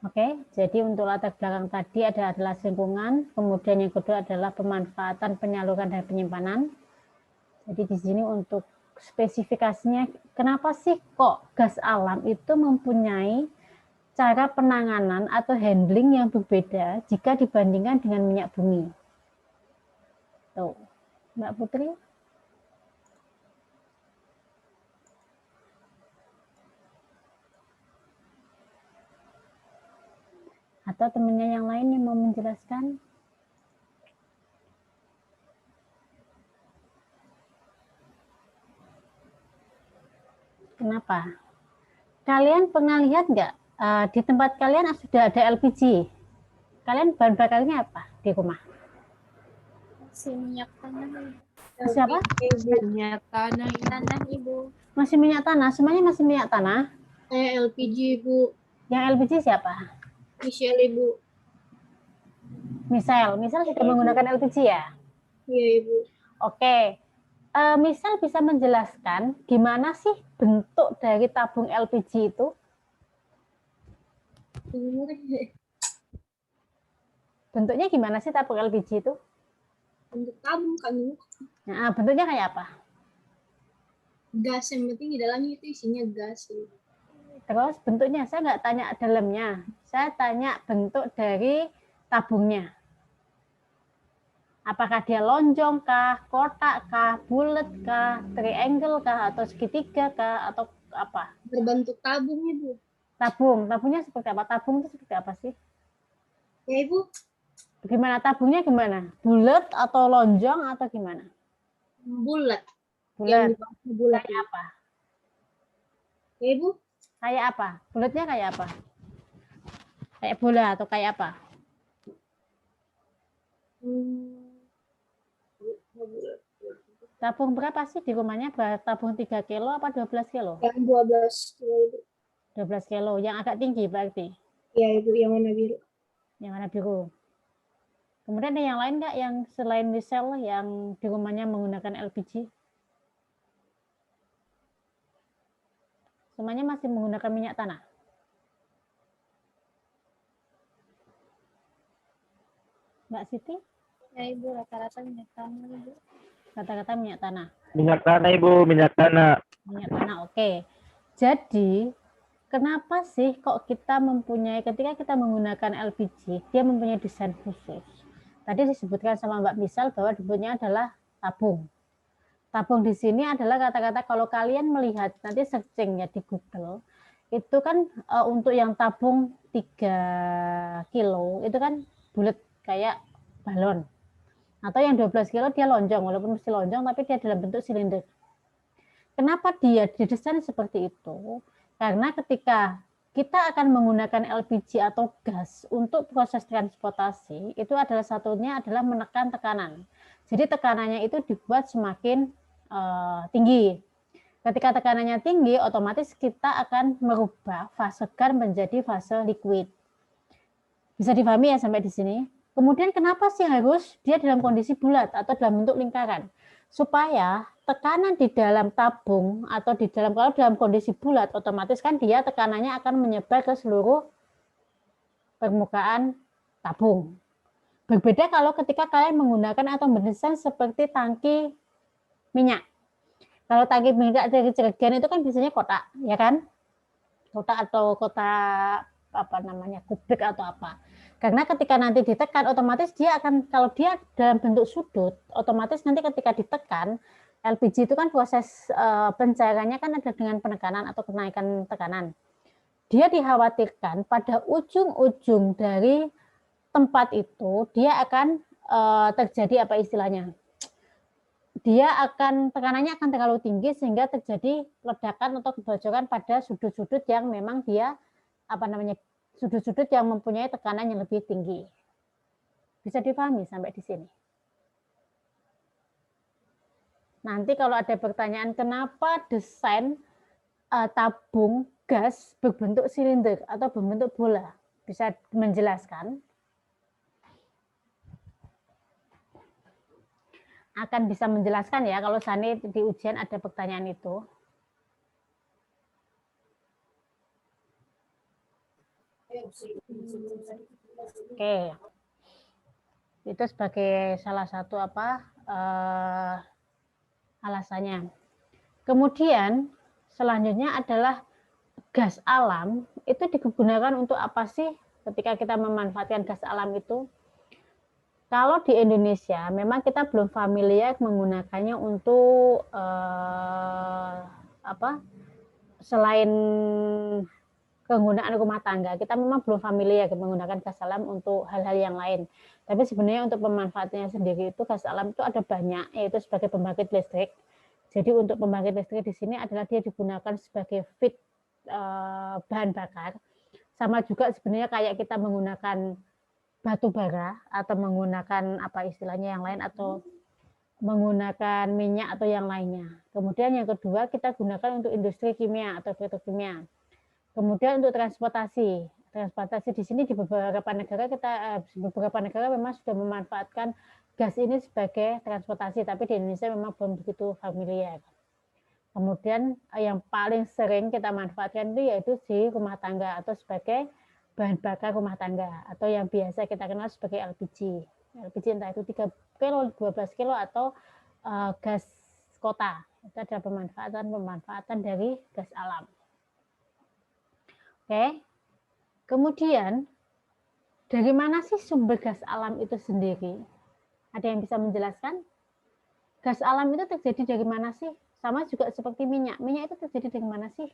Oke, jadi untuk latar belakang tadi adalah lingkungan, kemudian yang kedua adalah pemanfaatan, penyaluran, dan penyimpanan. Jadi di sini untuk spesifikasinya, kenapa sih kok gas alam itu mempunyai cara penanganan atau handling yang berbeda jika dibandingkan dengan minyak bumi? Tuh, Mbak Putri. Atau temannya yang lain yang mau menjelaskan? Kenapa? Kalian pernah lihat nggak di tempat kalian sudah ada LPG? Kalian bahan bakarnya apa di rumah? Masih minyak tanah. Siapa? Minyak tanah, tanah Ibu. Masih minyak tanah? Semuanya masih minyak tanah? LPG Ibu. Yang LPG siapa? Michelle Ibu. Misal sudah menggunakan LPG ya? Iya Ibu. Oke. Misal bisa menjelaskan gimana sih bentuk dari tabung LPG itu? Bentuknya gimana sih tabung LPG itu? Bentuk tabung kan Ibu. Nah, bentuknya kayak apa? Gas, yang penting di dalamnya itu isinya gas Ibu. Terus bentuknya, saya nggak tanya dalamnya, saya tanya bentuk dari tabungnya. Apakah dia lonjong kah, kotak kah, bulat kah, triangle kah, atau segitiga kah, atau apa? Berbentuk tabung Ibu. Tabungnya seperti apa? Tabung itu seperti apa sih? Ya Ibu. Gimana tabungnya gimana? Bulat atau lonjong atau gimana? Bulat. Bulat. Yang bulat Kayak Ibu. apa? Ya Ibu. Kayak apa? Bulatnya kayak apa? Kayak bola atau kayak apa? Tabung berapa sih di rumahnya? Tabung 3 kilo apa 12 kilo? Yang 12 kilo Ibu. 12 kilo. Yang agak tinggi berarti. Ya Ibu, yang warna biru. Yang warna biru. Kemudian ada yang lain nggak yang selain Michelle yang di rumahnya menggunakan LPG? Semuanya masih menggunakan minyak tanah. Mbak Siti? Ya Ibu, rata-rata minyak tanah Ibu. Kata-kata minyak tanah. Minyak tanah Ibu, minyak tanah. Minyak tanah, oke. Jadi, kenapa sih kok kita mempunyai, ketika kita menggunakan LPG, dia mempunyai desain khusus? Tadi disebutkan sama Mbak Misal bahwa debunya adalah tabung. Tabung di sini adalah kata-kata kalau kalian melihat nanti searchingnya di Google, itu kan untuk yang tabung 3 kilo itu kan bulat kayak balon. Atau yang 12 kilo dia lonjong, walaupun mesti lonjong tapi dia dalam bentuk silinder. Kenapa dia didesain seperti itu? Karena ketika kita akan menggunakan LPG atau gas untuk proses transportasi, itu adalah satunya adalah menekan tekanan. Jadi tekanannya itu dibuat semakin tinggi. Ketika tekanannya tinggi, otomatis kita akan merubah fase gas menjadi fase liquid. Bisa dipahami ya sampai di sini? Kemudian kenapa sih harus dia dalam kondisi bulat atau dalam bentuk lingkaran? Supaya tekanan di dalam tabung atau di dalam, kalau dalam kondisi bulat, otomatis kan dia tekanannya akan menyebar ke seluruh permukaan tabung. Berbeda kalau ketika kalian menggunakan atau mendesain seperti tangki minyak. Kalau tangki minyak dari Cilegon itu kan biasanya kotak, ya kan? Kotak atau kotak apa namanya, kubik atau apa. Karena ketika nanti ditekan, otomatis dia akan, kalau dia dalam bentuk sudut, otomatis nanti ketika ditekan, LPG itu kan proses pencairannya kan ada dengan penekanan atau kenaikan tekanan. Dia dikhawatirkan pada ujung-ujung dari tempat itu, dia akan terjadi apa istilahnya, dia akan tekanannya akan terlalu tinggi sehingga terjadi ledakan atau kebocoran pada sudut-sudut yang memang dia apa namanya, sudut-sudut yang mempunyai tekanan yang lebih tinggi. Bisa dipahami sampai di sini? Nanti kalau ada pertanyaan kenapa desain tabung gas berbentuk silinder atau berbentuk bola, bisa menjelaskan? Akan bisa menjelaskan ya kalau Sani di ujian ada pertanyaan itu. Oke. Itu sebagai salah satu alasannya. Kemudian selanjutnya adalah gas alam itu digunakan untuk apa sih ketika kita memanfaatkan gas alam itu? Kalau di Indonesia memang kita belum familiar menggunakannya untuk selain penggunaan rumah tangga, kita memang belum familiar menggunakan gas alam untuk hal-hal yang lain. Tapi sebenarnya untuk pemanfaatannya sendiri itu gas alam itu ada banyak, yaitu sebagai pembangkit listrik. Jadi untuk pembangkit listrik di sini adalah dia digunakan sebagai feed bahan bakar. Sama juga sebenarnya kayak kita menggunakan batu bara atau menggunakan apa istilahnya yang lain atau menggunakan minyak atau yang lainnya. Kemudian yang kedua kita gunakan untuk industri kimia atau petrokimia. Kemudian untuk transportasi di sini di beberapa negara memang sudah memanfaatkan gas ini sebagai transportasi, tapi di Indonesia memang belum begitu familiar. Kemudian yang paling sering kita manfaatkan itu yaitu di rumah tangga atau sebagai bahan bakar rumah tangga atau yang biasa kita kenal sebagai LPG. LPG entah itu 3 kilo, 12 kilo atau gas kota. Itu adalah pemanfaatan dari gas alam. Oke. Kemudian dari mana sih sumber gas alam itu sendiri? Ada yang bisa menjelaskan? Gas alam itu terjadi dari mana sih? Sama juga seperti minyak. Minyak itu terjadi dari mana sih?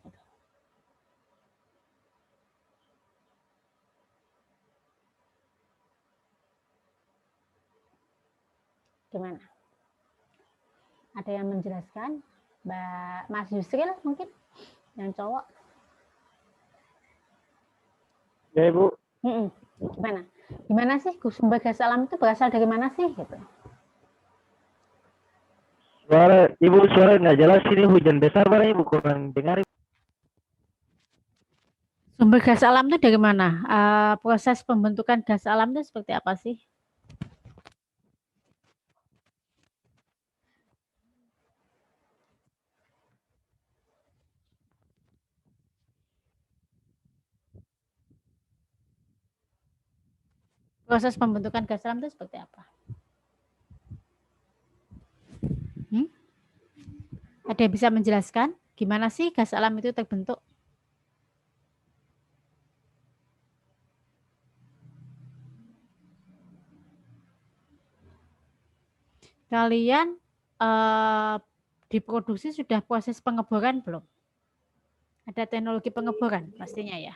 Gimana? Ada yang menjelaskan? Mas Yusril mungkin? Yang cowok? Ya Ibu, Gimana? Gimana sih sumber gas alam itu berasal dari mana sih? Gitu. suara nggak jelas, ini hujan besar mana Ibu, kurang dengar. Sumber gas alam itu dari mana? Proses pembentukan gas alam itu seperti apa sih? Proses pembentukan gas alam itu seperti apa? Ada yang bisa menjelaskan gimana sih gas alam itu terbentuk? Kalian diproduksi sudah proses pengeboran belum? Ada teknologi pengeboran pastinya ya.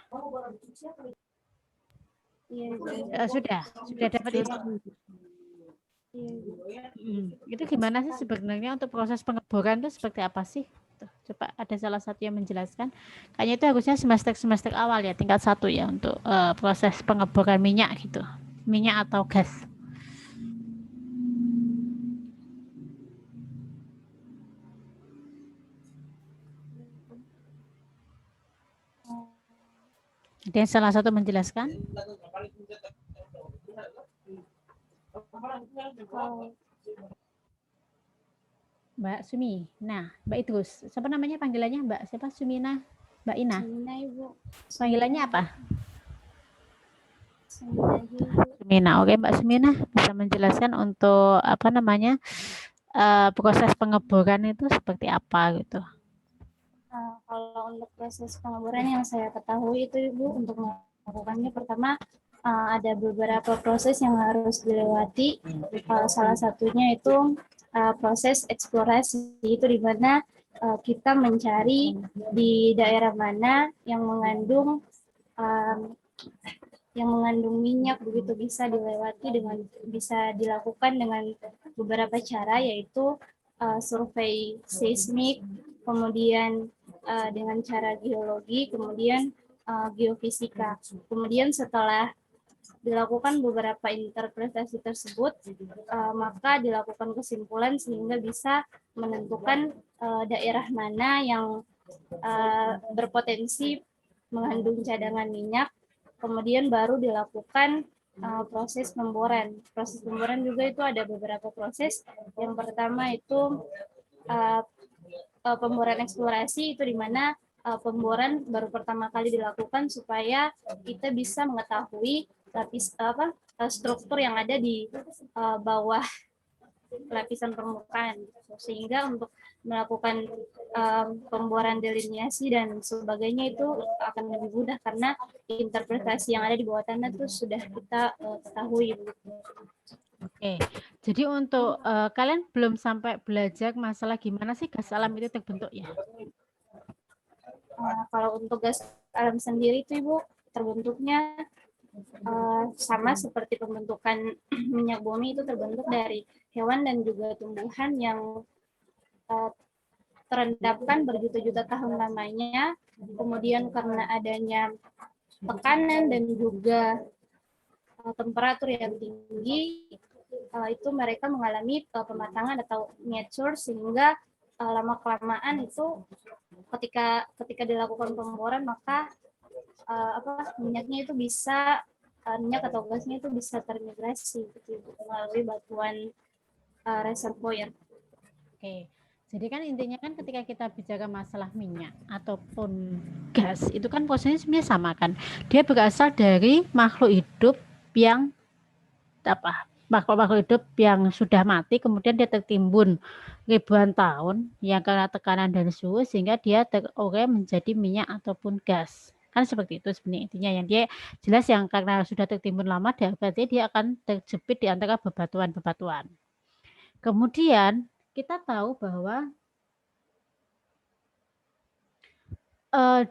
Sudah dapat itu. Itu gimana sih sebenarnya untuk proses pengeboran itu seperti apa sih? Coba ada salah satu yang menjelaskan. Kayaknya itu harusnya semester awal ya, tingkat 1 ya untuk proses pengeboran minyak gitu, minyak atau gas. Ada yang salah satu menjelaskan? Mbak Sumi. Nah, Mbak Idrus. Siapa namanya panggilannya? Mbak siapa? Sumina? Mbak Ina? Sumina, Ibu. Panggilannya apa? Sumina. Oke, Mbak Sumina bisa menjelaskan untuk apa namanya proses pengeboran itu seperti apa gitu? Kalau untuk proses pengeboran yang saya ketahui itu Ibu, untuk melakukannya pertama ada beberapa proses yang harus dilewati. Salah satunya itu proses eksplorasi, itu di mana kita mencari di daerah mana yang mengandung minyak, begitu bisa dilakukan dengan beberapa cara, yaitu survei seismik, kemudian dengan cara geologi, kemudian geofisika. Kemudian setelah dilakukan beberapa interpretasi tersebut, maka dilakukan kesimpulan sehingga bisa menentukan daerah mana yang berpotensi mengandung cadangan minyak, kemudian baru dilakukan proses pemboran. Proses pemboran juga itu ada beberapa proses. Yang pertama itu pemboran eksplorasi, itu di mana pemboran baru pertama kali dilakukan supaya kita bisa mengetahui struktur yang ada di bawah lapisan permukaan, sehingga untuk melakukan pemboran delineasi dan sebagainya itu akan lebih mudah karena interpretasi yang ada di bawah tanah itu sudah kita ketahui. Oke, jadi untuk kalian belum sampai belajar masalah gimana sih gas alam itu terbentuk ya? Kalau untuk gas alam sendiri itu Ibu terbentuknya sama seperti pembentukan minyak bumi, itu terbentuk dari hewan dan juga tumbuhan yang terendapkan berjuta-juta tahun lamanya. Kemudian karena adanya tekanan dan juga temperatur yang tinggi, itu mereka mengalami pematangan atau mature, sehingga lama-kelamaan itu ketika dilakukan pemboran maka minyaknya itu bisa minyak atau gasnya itu bisa termigrasi gitu, melalui batuan reservoir. Oke, jadi kan intinya kan ketika kita bicara masalah minyak ataupun gas itu kan posisinya sebenarnya sama kan. Dia berasal dari makhluk hidup yang makhluk hidup yang sudah mati, kemudian dia tertimbun ribuan tahun yang karena tekanan dan suhu sehingga dia terurai menjadi minyak ataupun gas. Kan seperti itu sebenarnya intinya, yang dia jelas yang karena sudah tertimbun lama berarti dia akan terjepit di antara bebatuan-bebatuan. Kemudian kita tahu bahwa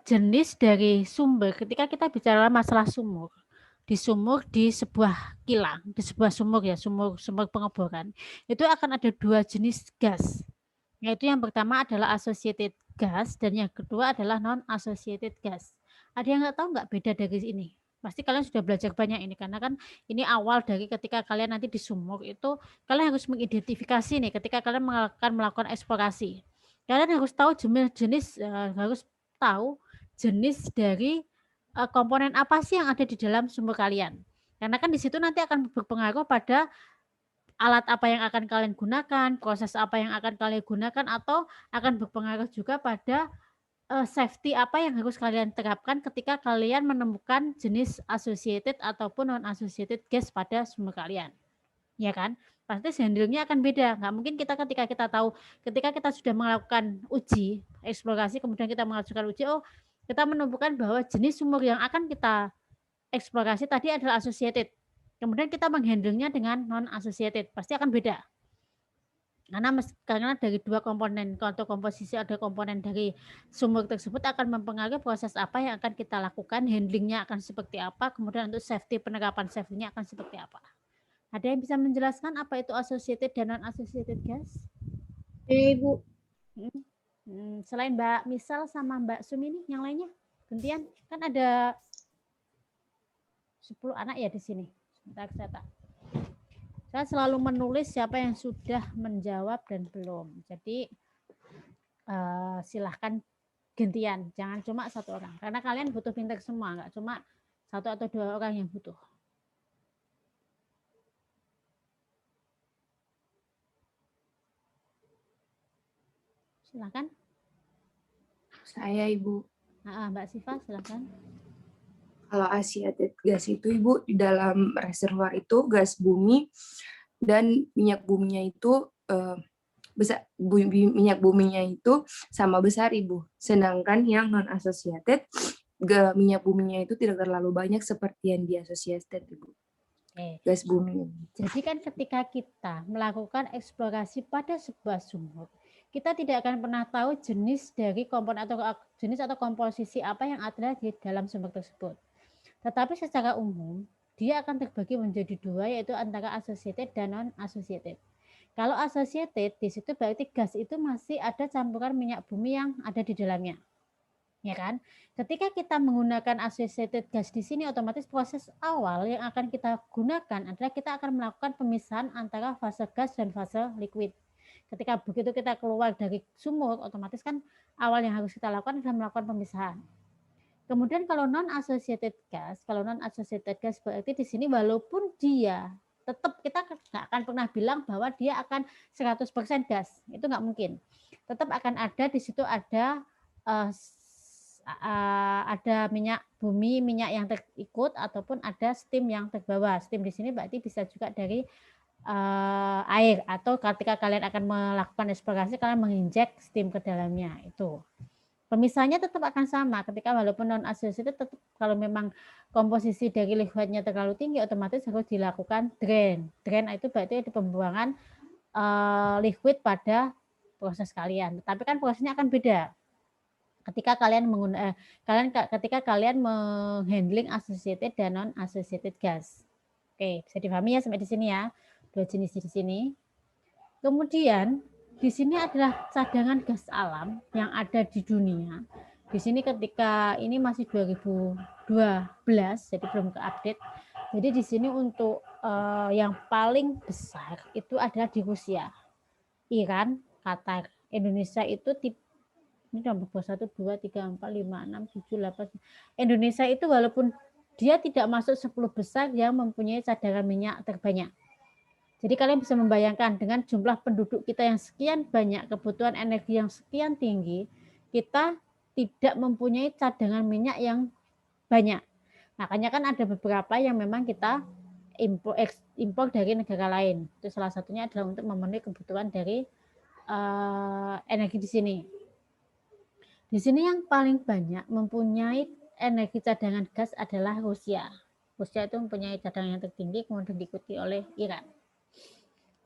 jenis dari sumber, ketika kita bicara masalah sumur di sebuah kilang, di sebuah sumur ya, sumur pengeboran, itu akan ada 2 jenis gas. Yaitu yang pertama adalah associated gas dan yang kedua adalah non-associated gas. Ada yang nggak tahu nggak beda dari ini? Pasti kalian sudah belajar banyak ini, karena kan ini awal dari ketika kalian nanti di sumur itu kalian harus mengidentifikasi nih ketika kalian melakukan eksplorasi. Kalian harus tahu harus tahu jenis dari komponen apa sih yang ada di dalam sumur kalian. Karena kan di situ nanti akan berpengaruh pada alat apa yang akan kalian gunakan, proses apa yang akan kalian gunakan, atau akan berpengaruh juga pada safety apa yang harus kalian terapkan ketika kalian menemukan jenis associated ataupun non-associated gas pada sumber kalian. Ya kan? Pasti handling-nya akan beda. Nggak mungkin ketika kita tahu, ketika kita sudah melakukan uji, eksplorasi, kemudian kita mengajukan uji, kita menemukan bahwa jenis sumur yang akan kita eksplorasi tadi adalah associated. Kemudian kita menghandlenya dengan non-associated. Pasti akan beda. Karena dari 2 komponen atau komposisi ada komponen dari sumur tersebut akan mempengaruhi proses apa yang akan kita lakukan, handlingnya akan seperti apa, kemudian untuk penerapan safety-nya akan seperti apa. Ada yang bisa menjelaskan apa itu associated dan non-associated gas? Ibu. Selain Mbak Misal sama Mbak Sumi yang lainnya gantian, kan ada 10 anak ya di sini. Saya selalu menulis siapa yang sudah menjawab dan belum. Jadi silahkan gantian, jangan cuma 1 orang. Karena kalian butuh pintar semua, nggak cuma 1 atau 2 orang yang butuh. Silahkan. Saya Ibu. Mbak Siva silahkan. Kalau associated gas itu Ibu, di dalam reservoir itu gas bumi dan minyak buminya itu besar, minyak buminya itu sama besar Ibu. Sedangkan yang non associated minyak buminya itu tidak terlalu banyak seperti yang di associated Ibu. Gas bumi. Jadi kan ketika kita melakukan eksplorasi pada sebuah sumur, kita tidak akan pernah tahu jenis dari komponen atau jenis atau komposisi apa yang ada di dalam sumur tersebut. Tetapi secara umum, dia akan terbagi menjadi 2, yaitu antara associated dan non-associated. Kalau associated, di situ berarti gas itu masih ada campuran minyak bumi yang ada di dalamnya. Ya kan? Ketika kita menggunakan associated gas di sini, otomatis proses awal yang akan kita gunakan adalah kita akan melakukan pemisahan antara fase gas dan fase liquid. Ketika begitu kita keluar dari sumur, otomatis kan awal yang harus kita lakukan adalah melakukan pemisahan. Kemudian kalau non-associated gas berarti di sini walaupun dia tetap kita nggak akan pernah bilang bahwa dia akan 100% gas, itu nggak mungkin. Tetap akan ada di situ ada ada minyak bumi, minyak yang terikut ataupun ada steam yang terbawa. Steam di sini berarti bisa juga dari air, atau ketika kalian akan melakukan eksplorasi kalian menginjek steam ke dalamnya. Itu pemisahnya tetap akan sama ketika walaupun non associated, tetap kalau memang komposisi dari liquidnya terlalu tinggi otomatis harus dilakukan drain. Drain itu berarti ada pembuangan liquid pada proses kalian. Tapi kan prosesnya akan beda ketika kalian ketika kalian menghandling associated dan non associated gas. Oke, bisa dipahami ya sampai di sini ya. Dua jenis di sini. Kemudian di sini adalah cadangan gas alam yang ada di dunia. Di sini ketika ini masih 2012, jadi belum ke-update. Jadi di sini untuk yang paling besar itu adalah di Rusia, Iran, Qatar. Indonesia itu ini nomor 1, 2, 3, 4, 5, 6, 7, 8. Indonesia itu walaupun dia tidak masuk 10 besar yang mempunyai cadangan minyak terbanyak. Jadi kalian bisa membayangkan dengan jumlah penduduk kita yang sekian banyak, kebutuhan energi yang sekian tinggi, kita tidak mempunyai cadangan minyak yang banyak. Makanya kan ada beberapa yang memang kita impor dari negara lain. Itu salah satunya adalah untuk memenuhi kebutuhan dari energi di sini. Di sini yang paling banyak mempunyai energi cadangan gas adalah Rusia. Rusia itu mempunyai cadangan yang tertinggi, kemudian diikuti oleh Iran.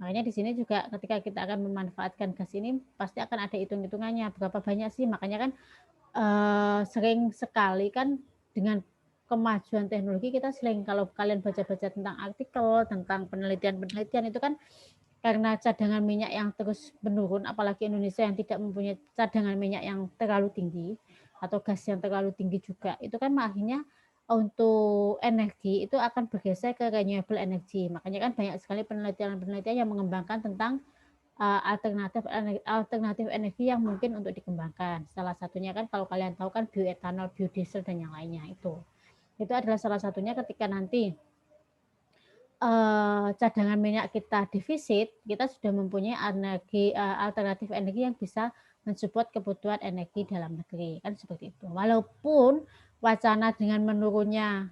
Makanya di sini juga ketika kita akan memanfaatkan gas ini pasti akan ada hitung-hitungannya berapa banyak sih. Makanya kan sering sekali kan dengan kemajuan teknologi kita sering, kalau kalian baca-baca tentang artikel tentang penelitian-penelitian itu kan karena cadangan minyak yang terus menurun, apalagi Indonesia yang tidak mempunyai cadangan minyak yang terlalu tinggi atau gas yang terlalu tinggi juga, itu kan akhirnya untuk energi itu akan bergeser ke renewable energy. Makanya kan banyak sekali penelitian-penelitian yang mengembangkan tentang alternatif energi yang mungkin untuk dikembangkan. Salah satunya kan kalau kalian tahu kan bioetanol, biodiesel dan yang lainnya itu adalah salah satunya ketika nanti cadangan minyak kita defisit, kita sudah mempunyai alternatif energi yang bisa mensupport kebutuhan energi dalam negeri, kan seperti itu. Walaupun wacana dengan menurunnya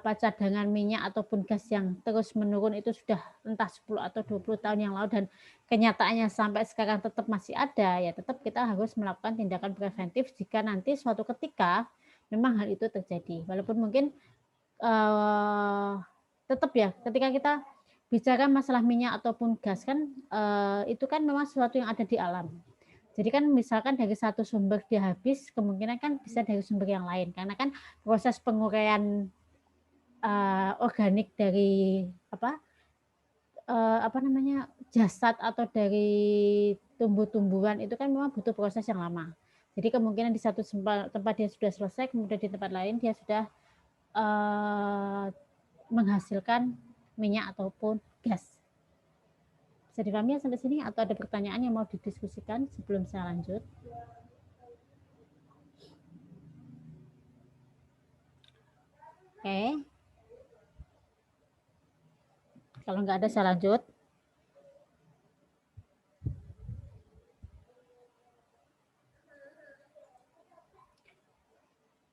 cadangan minyak ataupun gas yang terus menurun itu sudah entah 10 atau 20 tahun yang lalu dan kenyataannya sampai sekarang tetap masih ada, ya tetap kita harus melakukan tindakan preventif jika nanti suatu ketika memang hal itu terjadi. Walaupun mungkin tetap ya ketika kita bicara masalah minyak ataupun gas kan itu kan memang sesuatu yang ada di alam. Jadi kan misalkan dari satu sumber dia habis, kemungkinan kan bisa dari sumber yang lain karena kan proses penguraian organik dari jasad atau dari tumbuh-tumbuhan itu kan memang butuh proses yang lama. Jadi kemungkinan di satu tempat dia sudah selesai, kemudian di tempat lain dia sudah menghasilkan minyak ataupun gas. Bisa dipahami ya sampai sini atau ada pertanyaan yang mau didiskusikan sebelum saya lanjut? Oke. Kalau nggak ada saya lanjut.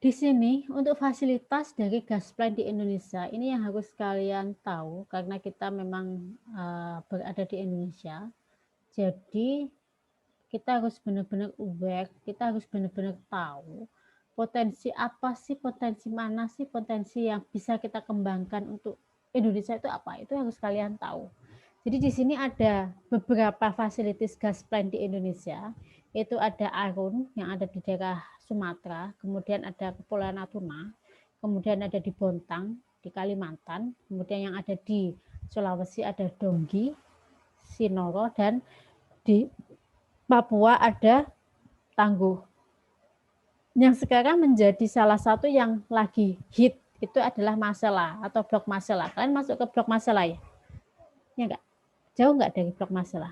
Di sini untuk fasilitas dari gas plant di Indonesia ini yang harus kalian tahu karena kita memang berada di Indonesia. Jadi kita harus benar-benar aware, kita harus benar-benar tahu potensi apa sih, potensi mana sih, potensi yang bisa kita kembangkan untuk Indonesia itu apa, itu harus kalian tahu. Jadi di sini ada beberapa fasilitas gas plant di Indonesia, yaitu ada Arun yang ada di daerah Sumatera, kemudian ada Kepulauan Natuna, kemudian ada di Bontang, di Kalimantan, kemudian yang ada di Sulawesi ada Donggi, Sinoro, dan di Papua ada Tangguh. Yang sekarang menjadi salah satu yang lagi hit itu adalah Masela atau Blok Masela. Kalian masuk ke Blok Masela ya? Ya enggak? Jauh enggak dari Blok Masela?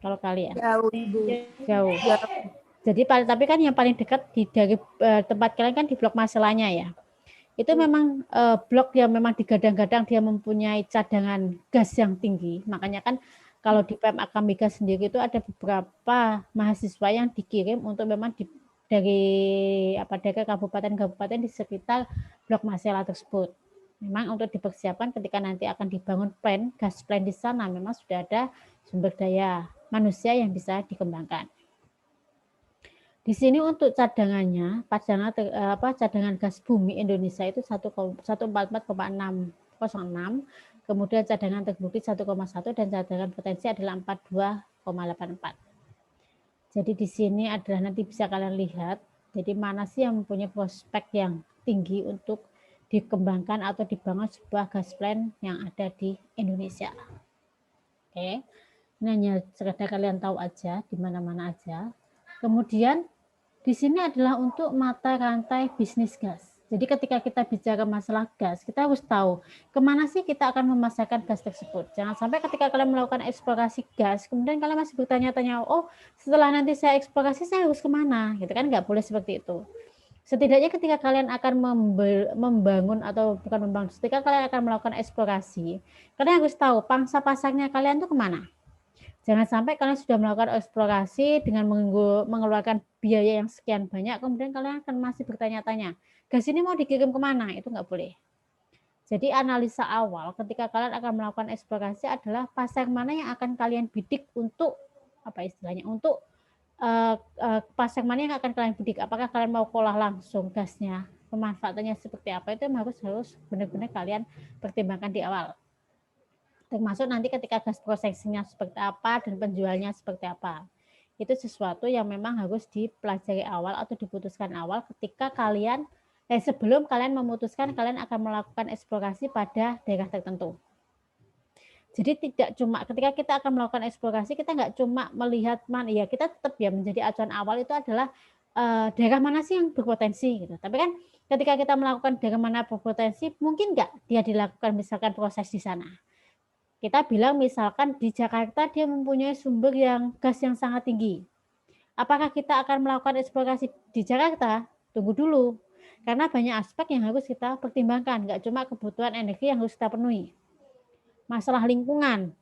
Kalau kalian? Jauh, Ibu. Jauh. Jadi tapi kan yang paling dekat dari tempat kalian kan di Blok Maselanya ya. Itu memang blok yang memang digadang-gadang dia mempunyai cadangan gas yang tinggi. Makanya kan kalau di PMAK Migas sendiri itu ada beberapa mahasiswa yang dikirim untuk memang dari kabupaten-kabupaten di sekitar blok Masela tersebut. Memang untuk dipersiapkan ketika nanti akan dibangun gas plant di sana, memang sudah ada sumber daya manusia yang bisa dikembangkan. Di sini untuk cadangannya, cadangan gas bumi Indonesia itu 144,606, kemudian cadangan terbukti 1,1 dan cadangan potensi adalah 42,84. Jadi di sini adalah nanti bisa kalian lihat, jadi mana sih yang mempunyai prospek yang tinggi untuk dikembangkan atau dibangun sebuah gas plant yang ada di Indonesia. Oke, ini hanya sekedar kalian tahu aja di mana-mana aja. Kemudian di sini adalah untuk mata rantai bisnis gas. Jadi ketika kita bicara masalah gas, kita harus tahu kemana sih kita akan memasarkan gas tersebut. Jangan sampai ketika kalian melakukan eksplorasi gas, kemudian kalian masih bertanya-tanya, oh setelah nanti saya eksplorasi saya harus kemana? Gitu kan, nggak boleh seperti itu. Setidaknya ketika kalian akan membangun atau bukan membangun, ketika kalian akan melakukan eksplorasi, kalian harus tahu pangsa pasarnya kalian tuh kemana. Jangan sampai kalian sudah melakukan eksplorasi dengan mengeluarkan biaya yang sekian banyak, kemudian kalian akan masih bertanya-tanya, gas ini mau dikirim kemana? Itu nggak boleh. Jadi analisa awal ketika kalian akan melakukan eksplorasi adalah pasar mana yang akan kalian bidik untuk untuk pasar mana yang akan kalian bidik. Apakah kalian mau olah langsung gasnya, pemanfaatannya seperti apa, itu harus benar-benar kalian pertimbangkan di awal. Termasuk nanti ketika gas prosesinya seperti apa dan penjualnya seperti apa. Itu sesuatu yang memang harus dipelajari awal atau diputuskan awal ketika kalian sebelum kalian memutuskan kalian akan melakukan eksplorasi pada daerah tertentu. Jadi tidak cuma ketika kita akan melakukan eksplorasi, kita nggak cuma melihat mana, ya kita tetap ya menjadi acuan awal itu adalah daerah mana sih yang berpotensi gitu. Tapi kan ketika kita melakukan daerah mana berpotensi, mungkin nggak dia dilakukan misalkan proses di sana. Kita bilang misalkan di Jakarta dia mempunyai sumber gas yang sangat tinggi. Apakah kita akan melakukan eksplorasi di Jakarta? Tunggu dulu. Karena banyak aspek yang harus kita pertimbangkan. Nggak cuma kebutuhan energi yang harus kita penuhi. Masalah lingkungan,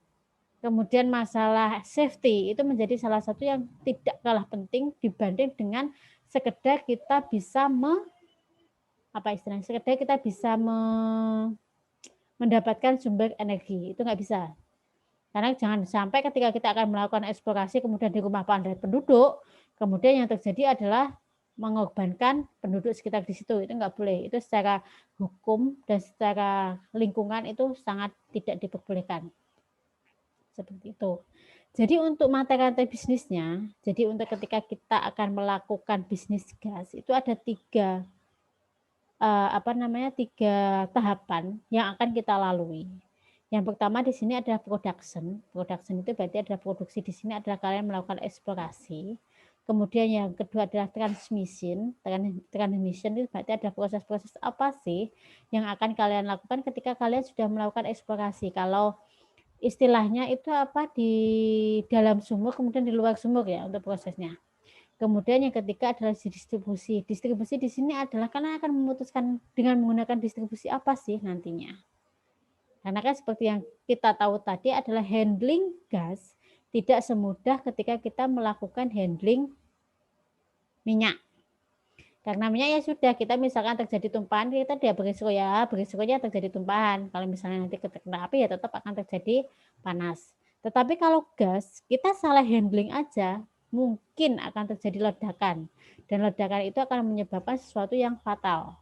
kemudian masalah safety, itu menjadi salah satu yang tidak kalah penting dibanding dengan sekedar kita bisa mendapatkan sumber energi. Itu nggak bisa. Karena jangan sampai ketika kita akan melakukan eksplorasi kemudian di rumah padat penduduk, kemudian yang terjadi adalah mengorbankan penduduk sekitar di situ. Itu nggak boleh. Itu secara hukum dan secara lingkungan itu sangat tidak diperbolehkan. Seperti itu. Jadi untuk mata rantai bisnisnya, jadi untuk ketika kita akan melakukan bisnis gas itu ada tiga tahapan yang akan kita lalui. Yang pertama di sini adalah production. Production itu berarti adalah produksi. Di sini adalah kalian melakukan eksplorasi. Kemudian yang kedua adalah transmission. Transmission itu berarti ada proses-proses apa sih yang akan kalian lakukan ketika kalian sudah melakukan eksplorasi. Kalau istilahnya itu apa di dalam sumur kemudian di luar sumur ya untuk prosesnya. Kemudian yang ketiga adalah distribusi. Distribusi di sini adalah kalian akan memutuskan dengan menggunakan distribusi apa sih nantinya. Karena kan seperti yang kita tahu tadi adalah handling gas tidak semudah ketika kita melakukan handling minyak. Karena minyak ya sudah, kita misalkan terjadi tumpahan, kita dia berisikonya terjadi tumpahan. Kalau misalnya nanti kena api ya tetap akan terjadi panas. Tetapi kalau gas, kita salah handling aja, mungkin akan terjadi ledakan. Dan ledakan itu akan menyebabkan sesuatu yang fatal.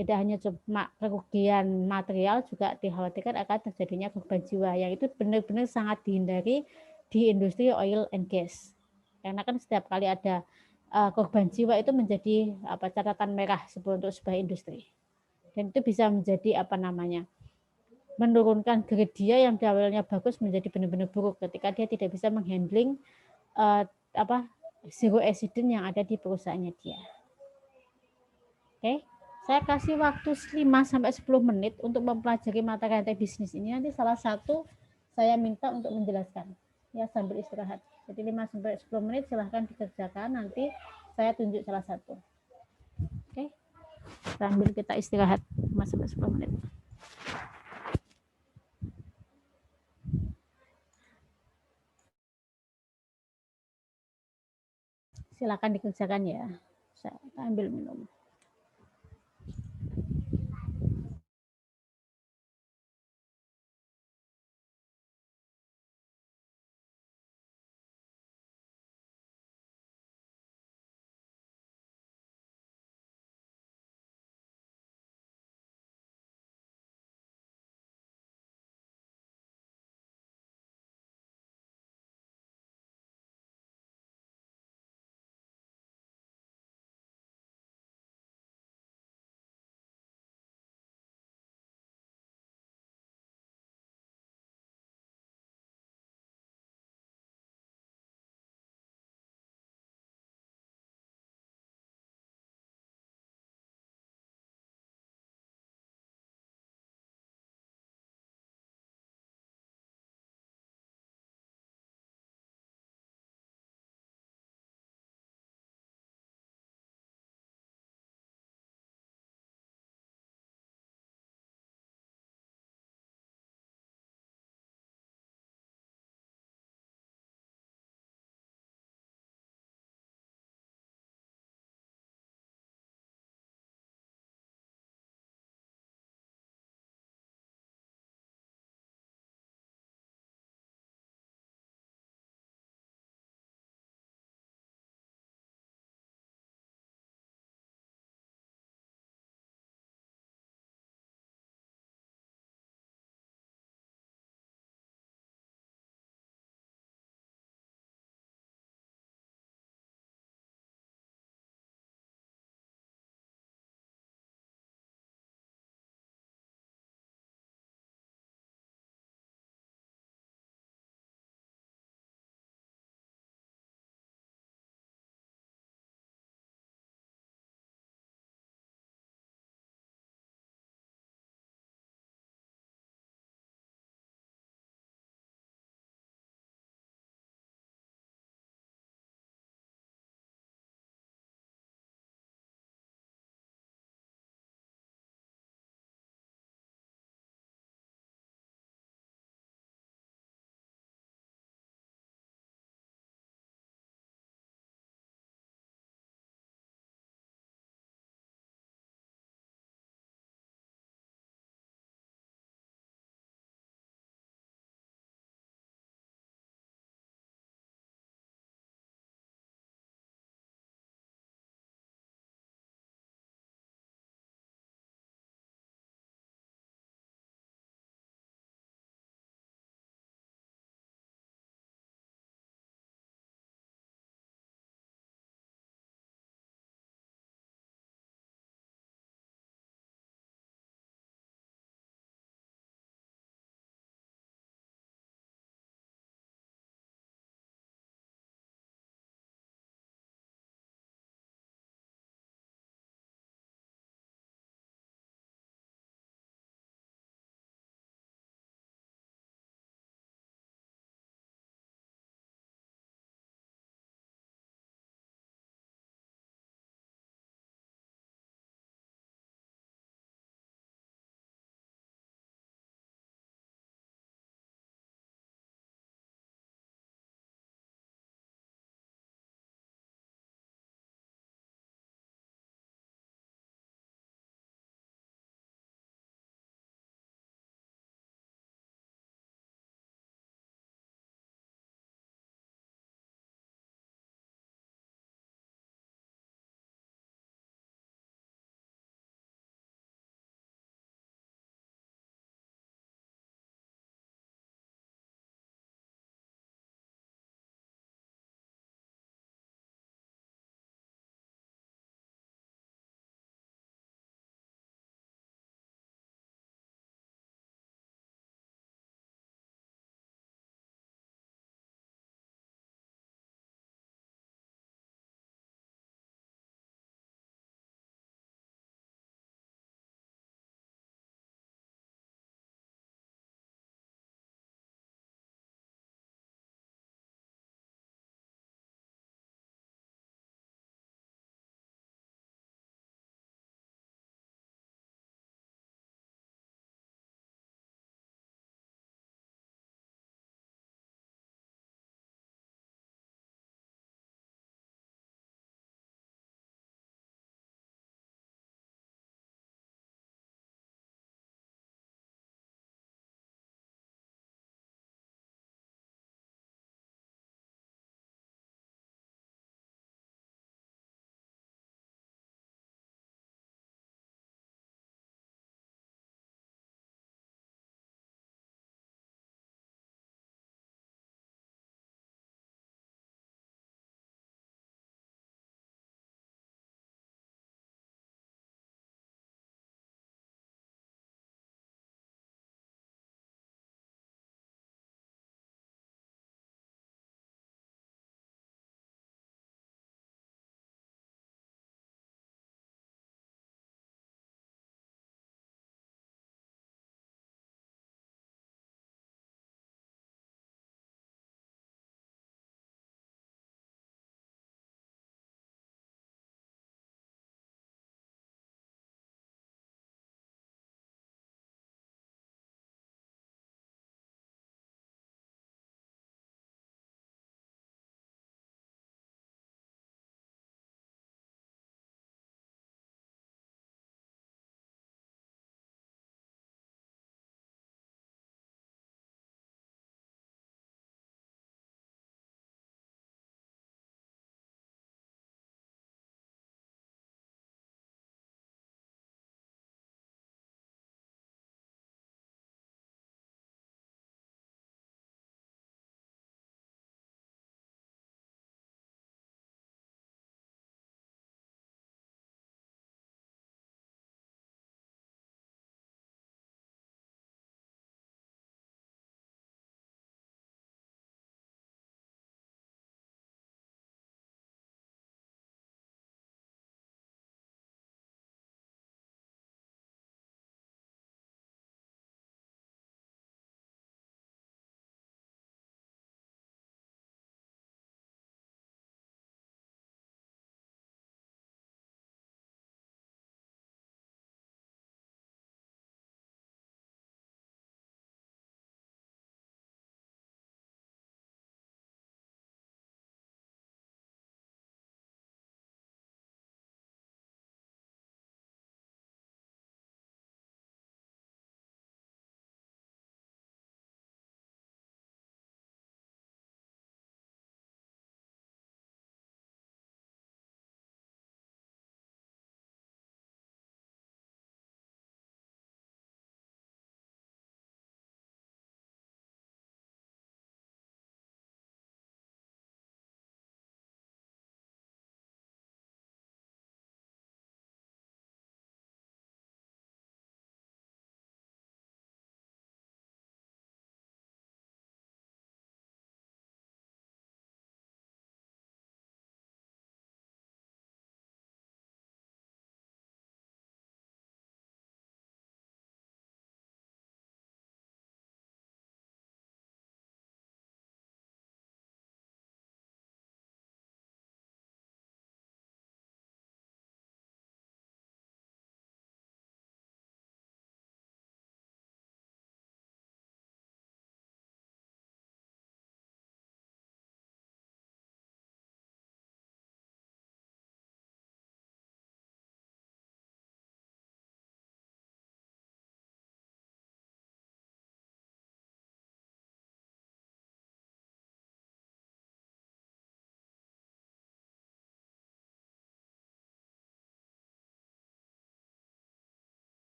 Tidak hanya cuma kerugian material, juga dikhawatirkan akan terjadinya korban jiwa. Yang itu benar-benar sangat dihindari di industri oil and gas. Karena kan setiap kali ada korban jiwa itu menjadi catatan merah untuk sebuah industri. Dan itu bisa menjadi menurunkan grade dia yang awalnya bagus menjadi benar-benar buruk ketika dia tidak bisa menghandling zero accident yang ada di perusahaannya dia. Oke, saya kasih waktu 5-10 menit untuk mempelajari mata rantai bisnis ini. Nanti salah satu saya minta untuk menjelaskan ya sambil istirahat. Jadi 5-10 menit silahkan dikerjakan, nanti saya tunjuk salah satu. Oke, sambil kita istirahat 5-10 menit. Silakan dikerjakan ya. Saya ambil minum.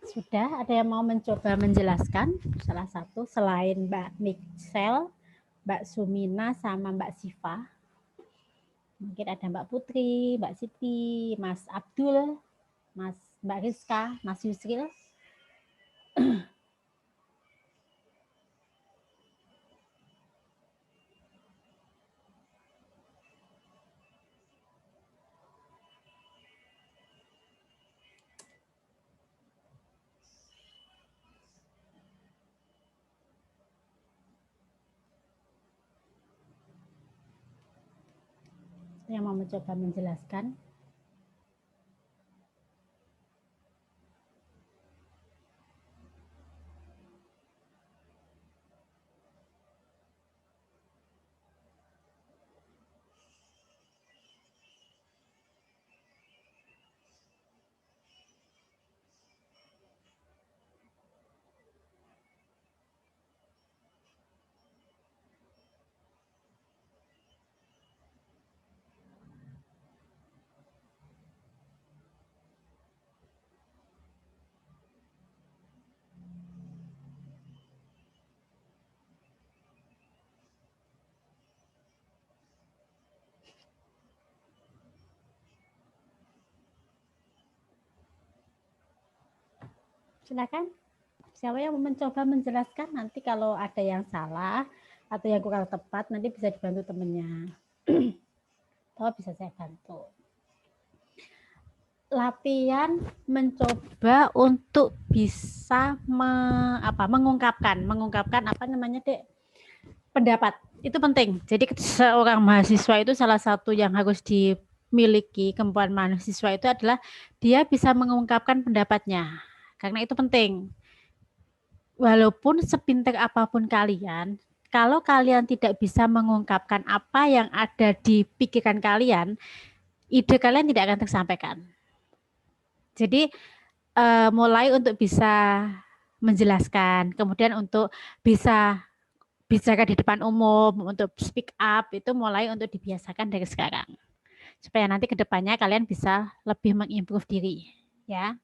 Sudah ada yang mau mencoba menjelaskan salah satu selain Mbak Michelle, Mbak Sumina sama Mbak Siva? Mungkin ada Mbak Putri, Mbak Siti, Mas Abdul, Mbak Rizka, Mas Yusril. Yang mau mencoba menjelaskan? Silakan. Siapa yang mau mencoba menjelaskan? Nanti kalau ada yang salah atau yang kurang tepat, nanti bisa dibantu temannya. Atau bisa saya bantu. Latihan mencoba untuk bisa mengungkapkan apa namanya, Dek? Pendapat. Itu penting. Jadi seorang mahasiswa itu salah satu yang harus dimiliki kemampuan mahasiswa itu adalah dia bisa mengungkapkan pendapatnya. Karena itu penting. Walaupun sepintar apapun kalian, kalau kalian tidak bisa mengungkapkan apa yang ada di pikiran kalian, ide kalian tidak akan tersampaikan. Jadi mulai untuk bisa menjelaskan, kemudian untuk bisa bicara di depan umum, untuk speak up, itu mulai untuk dibiasakan dari sekarang. Supaya nanti ke depannya kalian bisa lebih mengimprove diri. Ya.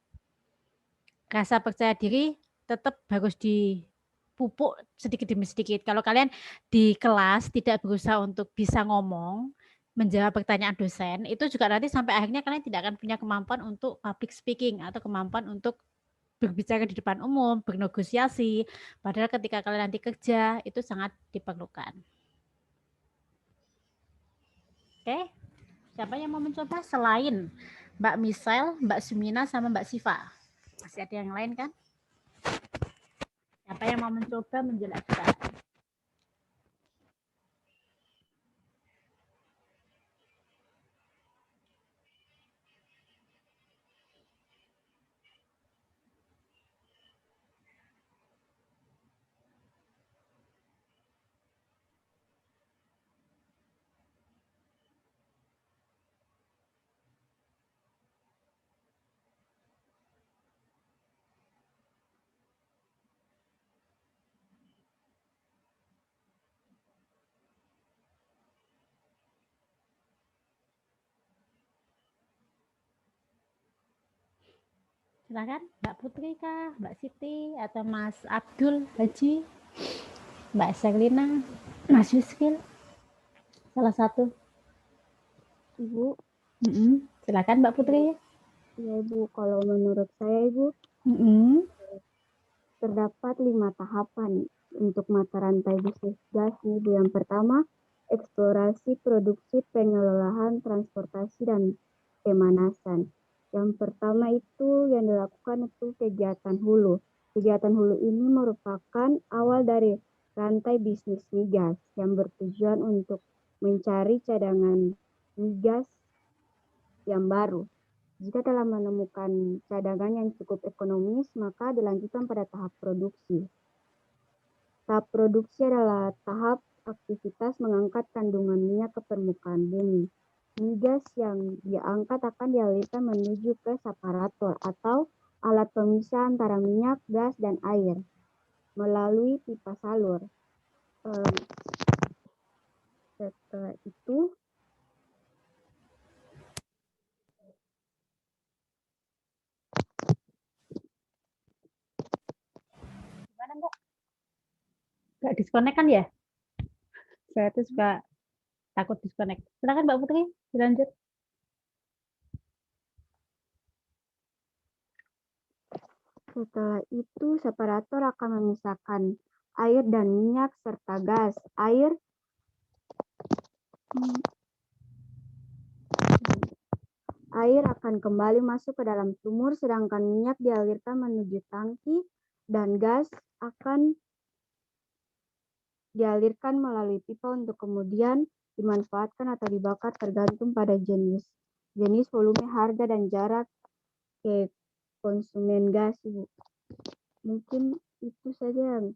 Rasa percaya diri tetap harus dipupuk sedikit demi sedikit. Kalau kalian di kelas tidak berusaha untuk bisa ngomong, menjawab pertanyaan dosen, itu juga nanti sampai akhirnya kalian tidak akan punya kemampuan untuk public speaking atau kemampuan untuk berbicara di depan umum, bernegosiasi. Padahal ketika kalian nanti kerja, itu sangat diperlukan. Oke, siapa yang mau mencoba selain Mbak Michelle, Mbak Sumina, sama Mbak Siva? Masih ada yang lain kan? Siapa yang mau mencoba menjelaskan? Silakan Mbak Putri kah, Mbak Siti, atau Mas Abdul Haji, Mbak Serlina, Mas Yusril, salah satu. Ibu, Silakan Mbak Putri. ya Ibu, kalau menurut saya Ibu, terdapat 5 tahapan untuk mata rantai bisnis gas nih Bu. Yang pertama, eksplorasi, produksi, pengelolaan, transportasi, dan pemanasan. Yang pertama itu yang dilakukan itu kegiatan hulu. Kegiatan hulu ini merupakan awal dari rantai bisnis migas yang bertujuan untuk mencari cadangan migas yang baru. Jika telah menemukan cadangan yang cukup ekonomis, maka dilanjutkan pada tahap produksi. Tahap produksi adalah tahap aktivitas mengangkat kandungan minyak ke permukaan bumi. Migas yang diangkat akan dialirkan menuju ke separator atau alat pemisah antara minyak, gas, dan air melalui pipa salur. Setelah itu, silakan Mbak. Nggak disconnect kan ya? Saya tuh suka takut disconnect. Silakan Mbak Putri, dilanjut. Setelah itu, separator akan memisahkan air dan minyak serta gas. Air akan kembali masuk ke dalam sumur, sedangkan minyak dialirkan menuju tangki dan gas akan dialirkan melalui pipa untuk kemudian dimanfaatkan atau dibakar tergantung pada jenis, volume, harga, dan jarak ke konsumen gas, Ibu. Mungkin itu saja yang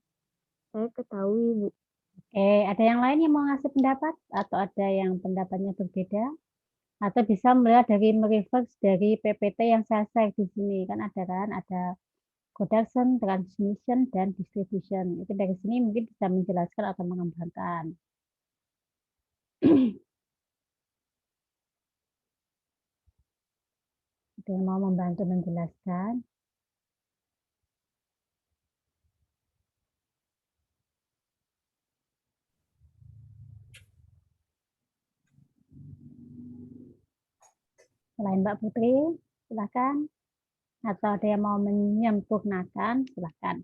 saya ketahui, Bu. Oke, ada yang lain yang mau ngasih pendapat atau ada yang pendapatnya berbeda? Atau bisa melihat dari mereferensi dari PPT yang saya share di sini kan ada production, transmission, dan distribution. Itu dari sini mungkin bisa menjelaskan atau mengembangkan. Ada yang mau membantu menjelaskan? Selain Mbak Putri, silakan. Atau ada yang mau menyempurnakan, silakan.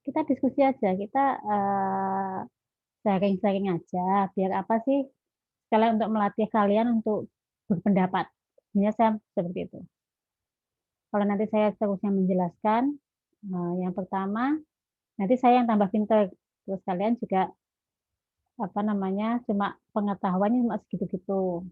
Kita diskusi aja, kita sharing-sharing aja, biar apa sih? Sekalian untuk melatih kalian untuk berpendapat. Sebenarnya saya seperti itu. Kalau nanti saya seterusnya menjelaskan, yang pertama, nanti saya yang tambah pinter. Terus kalian juga cuma pengetahuannya cuma segitu-gitu.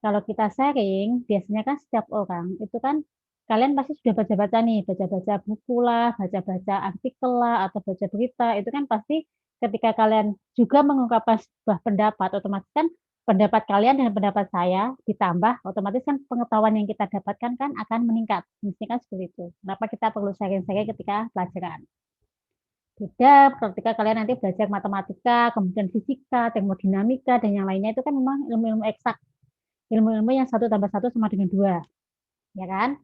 Kalau kita sharing, biasanya kan setiap orang itu kan kalian pasti sudah baca-baca nih, baca-baca buku lah, baca-baca artikel lah, atau baca berita, itu kan pasti ketika kalian juga mengungkapkan sebuah pendapat, otomatis kan pendapat kalian dan pendapat saya ditambah, otomatis kan pengetahuan yang kita dapatkan kan akan meningkat. Mestinya kan seperti itu. Kenapa kita perlu sharing-sharing ketika pelajaran? Beda ketika kalian nanti belajar matematika, kemudian fisika, termodinamika, dan yang lainnya itu kan memang ilmu-ilmu eksak. Ilmu-ilmu yang 1 tambah 1 sama dengan 2. Ya kan?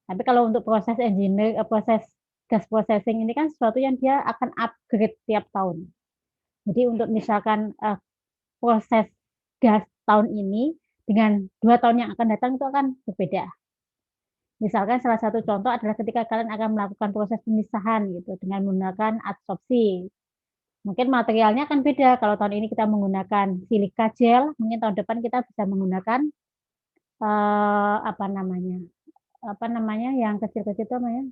Tapi kalau untuk proses engineer, proses gas processing ini kan sesuatu yang dia akan upgrade tiap tahun. Jadi untuk misalkan proses gas tahun ini dengan 2 tahun yang akan datang itu akan berbeda. Misalkan salah satu contoh adalah ketika kalian akan melakukan proses pemisahan gitu dengan menggunakan adsorpsi. Mungkin materialnya akan beda. Kalau tahun ini kita menggunakan silika gel, mungkin tahun depan kita bisa menggunakan yang kecil-kecil itu namanya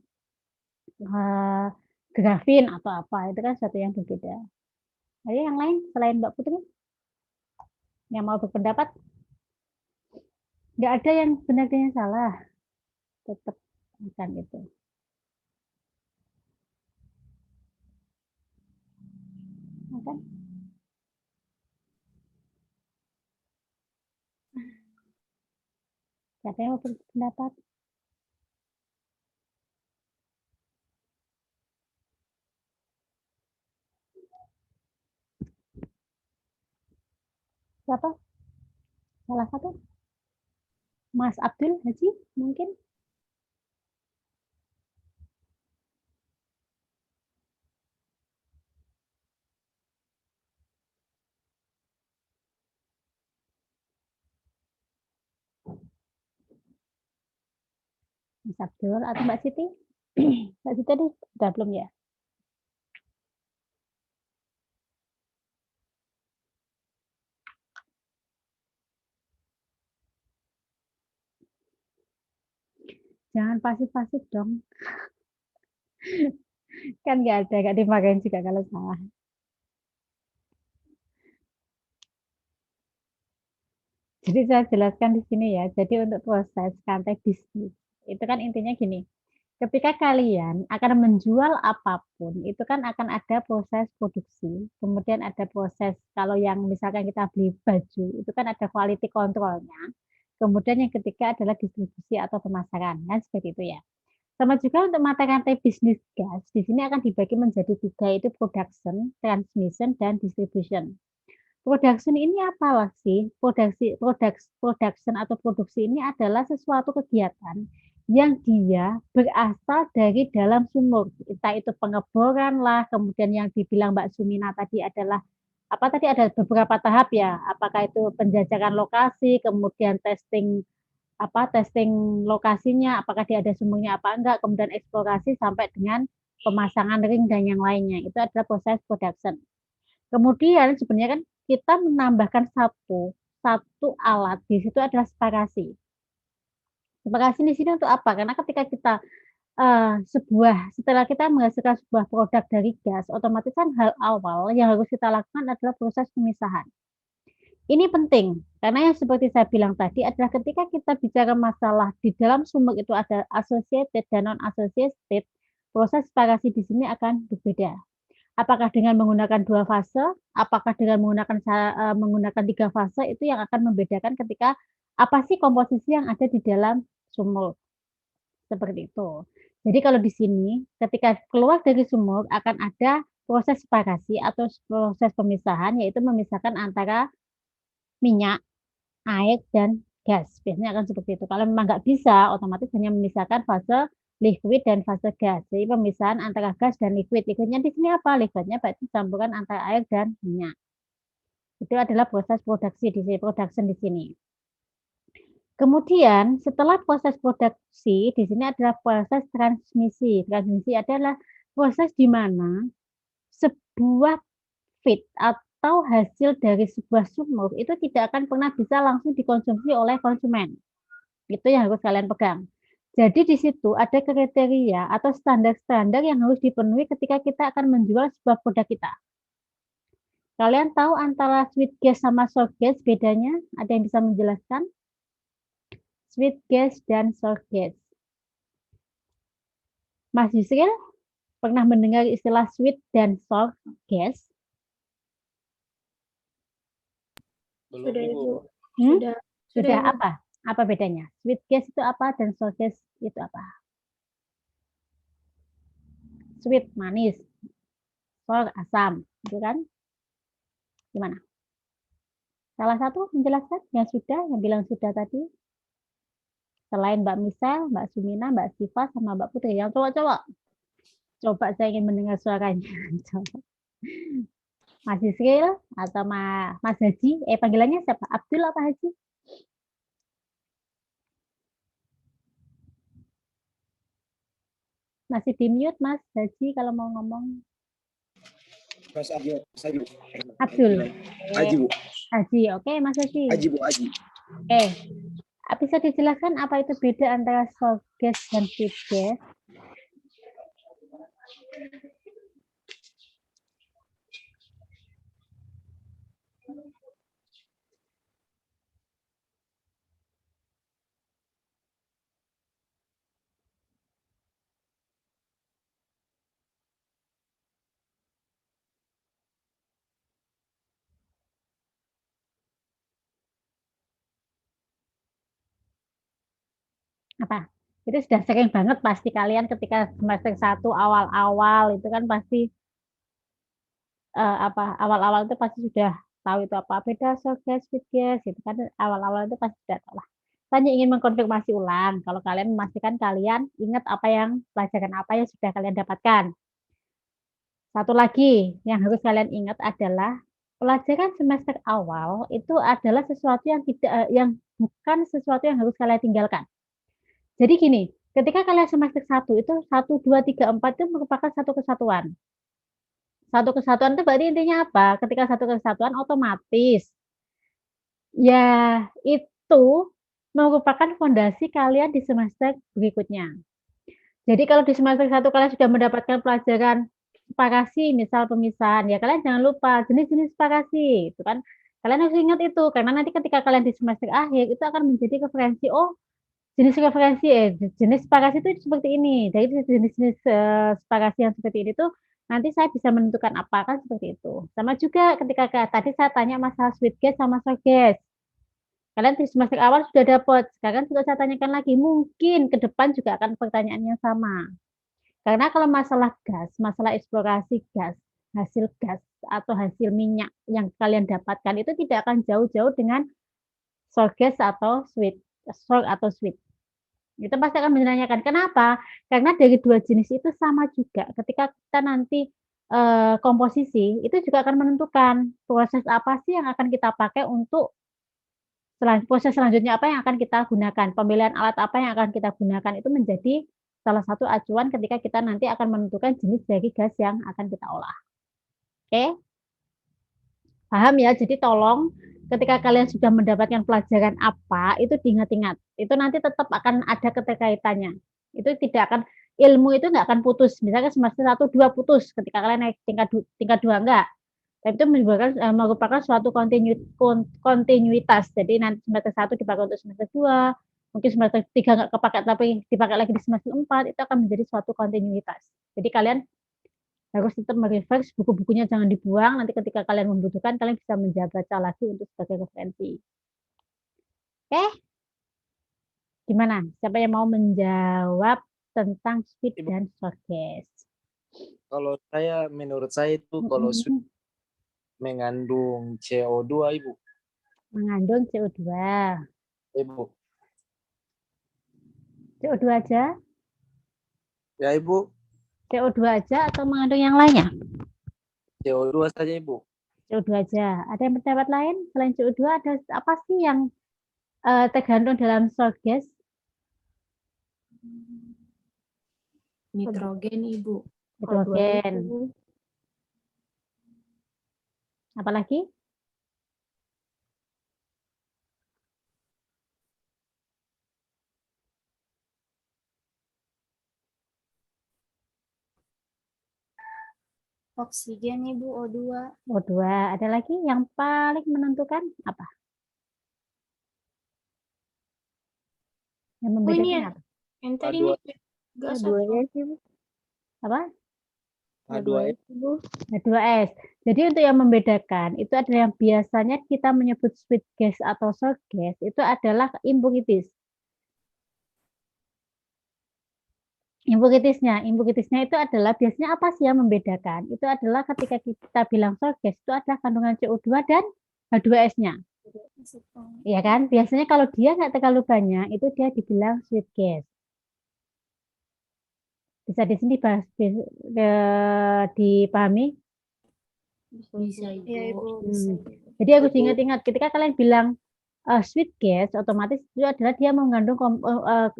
grafin atau apa. Itu kan sesuatu yang berbeda. Ada yang lain selain Mbak Putri yang mau berpendapat? Nggak ada yang benar dan yang salah. Tetap akan itu. Akan. Siapa yang mau berpendapat? Siapa? Salah satu? Mas Abdul Haji mungkin? Mas Abdul atau Mbak Siti? Mbak Siti tadi sudah belum ya? Jangan pasif-pasif dong. Kan nggak dimarahin juga kalau salah. Jadi saya jelaskan di sini ya. Jadi untuk proses rantai bisnis, itu kan intinya gini. Ketika kalian akan menjual apapun, itu kan akan ada proses produksi. Kemudian ada proses, kalau yang misalkan kita beli baju, itu kan ada quality controlnya. Kemudian yang ketiga adalah distribusi atau pemasaran. Kan seperti itu ya. Sama juga untuk mata rantai bisnis gas, di sini akan dibagi menjadi 3, itu production, transmission, dan distribution. Production ini apalah sih? Production atau produksi ini adalah sesuatu kegiatan yang dia berasal dari dalam sumur. Entah itu pengeboran lah, kemudian yang dibilang Mbak Sumina tadi adalah apa tadi ada beberapa tahap ya, apakah itu penjajakan lokasi, kemudian testing lokasinya, apakah dia ada sumurnya apa enggak, kemudian eksplorasi sampai dengan pemasangan ring dan yang lainnya. Itu adalah proses production. Kemudian sebenarnya kan kita menambahkan satu alat di situ adalah separasi. Separasi di sini untuk apa? Karena ketika kita setelah kita menghasilkan sebuah produk dari gas, otomatis kan hal awal yang harus kita lakukan adalah proses pemisahan. Ini penting, karena yang seperti saya bilang tadi adalah ketika kita bicara masalah di dalam sumur itu ada associated dan non-associated, proses separasi di sini akan berbeda. Apakah dengan menggunakan 2 fase, apakah dengan menggunakan 3 fase, itu yang akan membedakan ketika apa sih komposisi yang ada di dalam sumur. Seperti itu. Jadi kalau di sini ketika keluar dari sumur akan ada proses separasi atau proses pemisahan, yaitu memisahkan antara minyak, air, dan gas. Biasanya akan seperti itu. Kalau memang nggak bisa, otomatis hanya memisahkan fase liquid dan fase gas. Jadi pemisahan antara gas dan liquid. Liquidnya di sini apa? Liquidnya berarti campuran antara air dan minyak. Itu adalah proses production di sini. Kemudian setelah proses produksi, di sini adalah proses transmisi. Transmisi adalah proses di mana sebuah feed atau hasil dari sebuah sumur itu tidak akan pernah bisa langsung dikonsumsi oleh konsumen. Itu yang harus kalian pegang. Jadi di situ ada kriteria atau standar-standar yang harus dipenuhi ketika kita akan menjual sebuah produk kita. Kalian tahu antara sweet gas sama salt gas bedanya? Ada yang bisa menjelaskan? Sweet gas dan salt gas. Mas Yusril pernah mendengar istilah sweet dan salt gas? Sudah, Ibu. Hmm? Sudah. Sudah Ibu. apa? Apa bedanya? Sweet gas itu apa dan salt gas itu apa? Sweet manis, salt asam, gitu kan? Gimana? Salah satu menjelaskan yang bilang sudah tadi. Selain Mbak Misa, Mbak Sumina, Mbak Siva, sama Mbak Putri. Yang cowok-cowok. Coba saya ingin mendengar suaranya. Mas Yusril atau Mas Haji. Panggilannya siapa? Abdul apa Haji? Masih di mute Mas Haji kalau mau ngomong. Mas Haji, Abdul. Haji, Bu. Haji, oke Mas Haji. Haji, Bu, Haji. Oke. Bisa dijelaskan apa itu beda antara salt gas dan sweet gas? Apa? Itu sudah sering banget pasti kalian ketika semester 1 awal-awal itu kan pasti awal-awal itu pasti sudah tahu itu apa beda salt gas, sweet gas gitu kan awal-awal itu pasti sudah tahu lah. Saya ingin mengkonfirmasi ulang kalau kalian memastikan kalian ingat pelajaran apa yang sudah kalian dapatkan. Satu lagi yang harus kalian ingat adalah pelajaran semester awal itu adalah sesuatu yang bukan sesuatu yang harus kalian tinggalkan. Jadi gini, ketika kalian semester 1 itu 1, 2, 3, 4 itu merupakan satu kesatuan. Satu kesatuan itu berarti intinya apa? Ketika satu kesatuan otomatis ya itu merupakan fondasi kalian di semester berikutnya. Jadi kalau di semester 1 kalian sudah mendapatkan pelajaran separasi, misal pemisahan, ya kalian jangan lupa jenis-jenis separasi, itu kan. Kalian harus ingat itu, karena nanti ketika kalian di semester akhir, itu akan menjadi referensi, jenis separasi itu seperti ini. Dari jenis-jenis separasi yang seperti ini tuh, nanti saya bisa menentukan apa, kan seperti itu. Sama juga ketika tadi saya tanya masalah sweet gas sama salt gas. Kalian di semester awal sudah dapat, sekarang juga saya tanyakan lagi, mungkin ke depan juga akan pertanyaan yang sama. Karena kalau masalah gas, masalah eksplorasi gas, hasil gas atau hasil minyak yang kalian dapatkan itu tidak akan jauh-jauh dengan salt gas atau salt atau sweet. Itu pasti akan menanyakan, kenapa? Karena dari dua jenis itu sama juga. Ketika kita nanti komposisi, itu juga akan menentukan proses apa sih yang akan kita pakai untuk proses selanjutnya apa yang akan kita gunakan. Pemilihan alat apa yang akan kita gunakan itu menjadi salah satu acuan ketika kita nanti akan menentukan jenis dari gas yang akan kita olah. Oke? Paham ya? Jadi tolong ketika kalian sudah mendapatkan pelajaran apa, itu diingat-ingat. Itu nanti tetap akan ada keterkaitannya. Itu tidak akan, ilmu itu nggak akan putus. Misalnya semester 1, 2 putus ketika kalian naik tingkat 2 enggak. Tapi itu merupakan suatu kontinuitas. Jadi nanti semester 1 dipakai untuk semester 2, mungkin semester 3 nggak kepakai tapi dipakai lagi di semester 4, itu akan menjadi suatu kontinuitas. Jadi kalian harus tetap mereferensi buku-bukunya, jangan dibuang. Nanti ketika kalian membutuhkan, kalian bisa menjaga lagi untuk sebagai referensi. Oke? Gimana? Siapa yang mau menjawab tentang speed dan short gas? Kalau saya, menurut saya itu kalau mengandung CO2, Ibu. Mengandung CO2. Ibu. CO2 aja? Ya, Ibu. CO2 aja atau mengandung yang lainnya? CO2 saja, Ibu. CO2 aja. Ada yang pendapat lain? Selain CO2, ada apa sih yang tergantung dalam short gas? Nitrogen, Ibu. Nitrogen. Apalagi? Oksigen, Ibu, O2. O2. Ada lagi yang paling menentukan apa? Yang membedakan apa? Yang tadi A2. nih gas H2S, Ibu. Apa? H2S. H2S. Jadi untuk yang membedakan itu adalah yang biasanya kita menyebut sweet gas atau short gas itu adalah impurities. Impuritisnya itu adalah biasanya apa sih yang membedakan? Itu adalah ketika kita bilang short gas itu adalah kandungan CO2 dan H2S-nya. Ya kan? Biasanya kalau dia nggak terlalu banyak itu dia dibilang sweet gas. Bisa di sini dipahami? Bisa, Ibu. Iya, Ibu. Bisa. Jadi harus diingat-ingat ketika kalian bilang sweet gas, otomatis itu adalah dia mengandung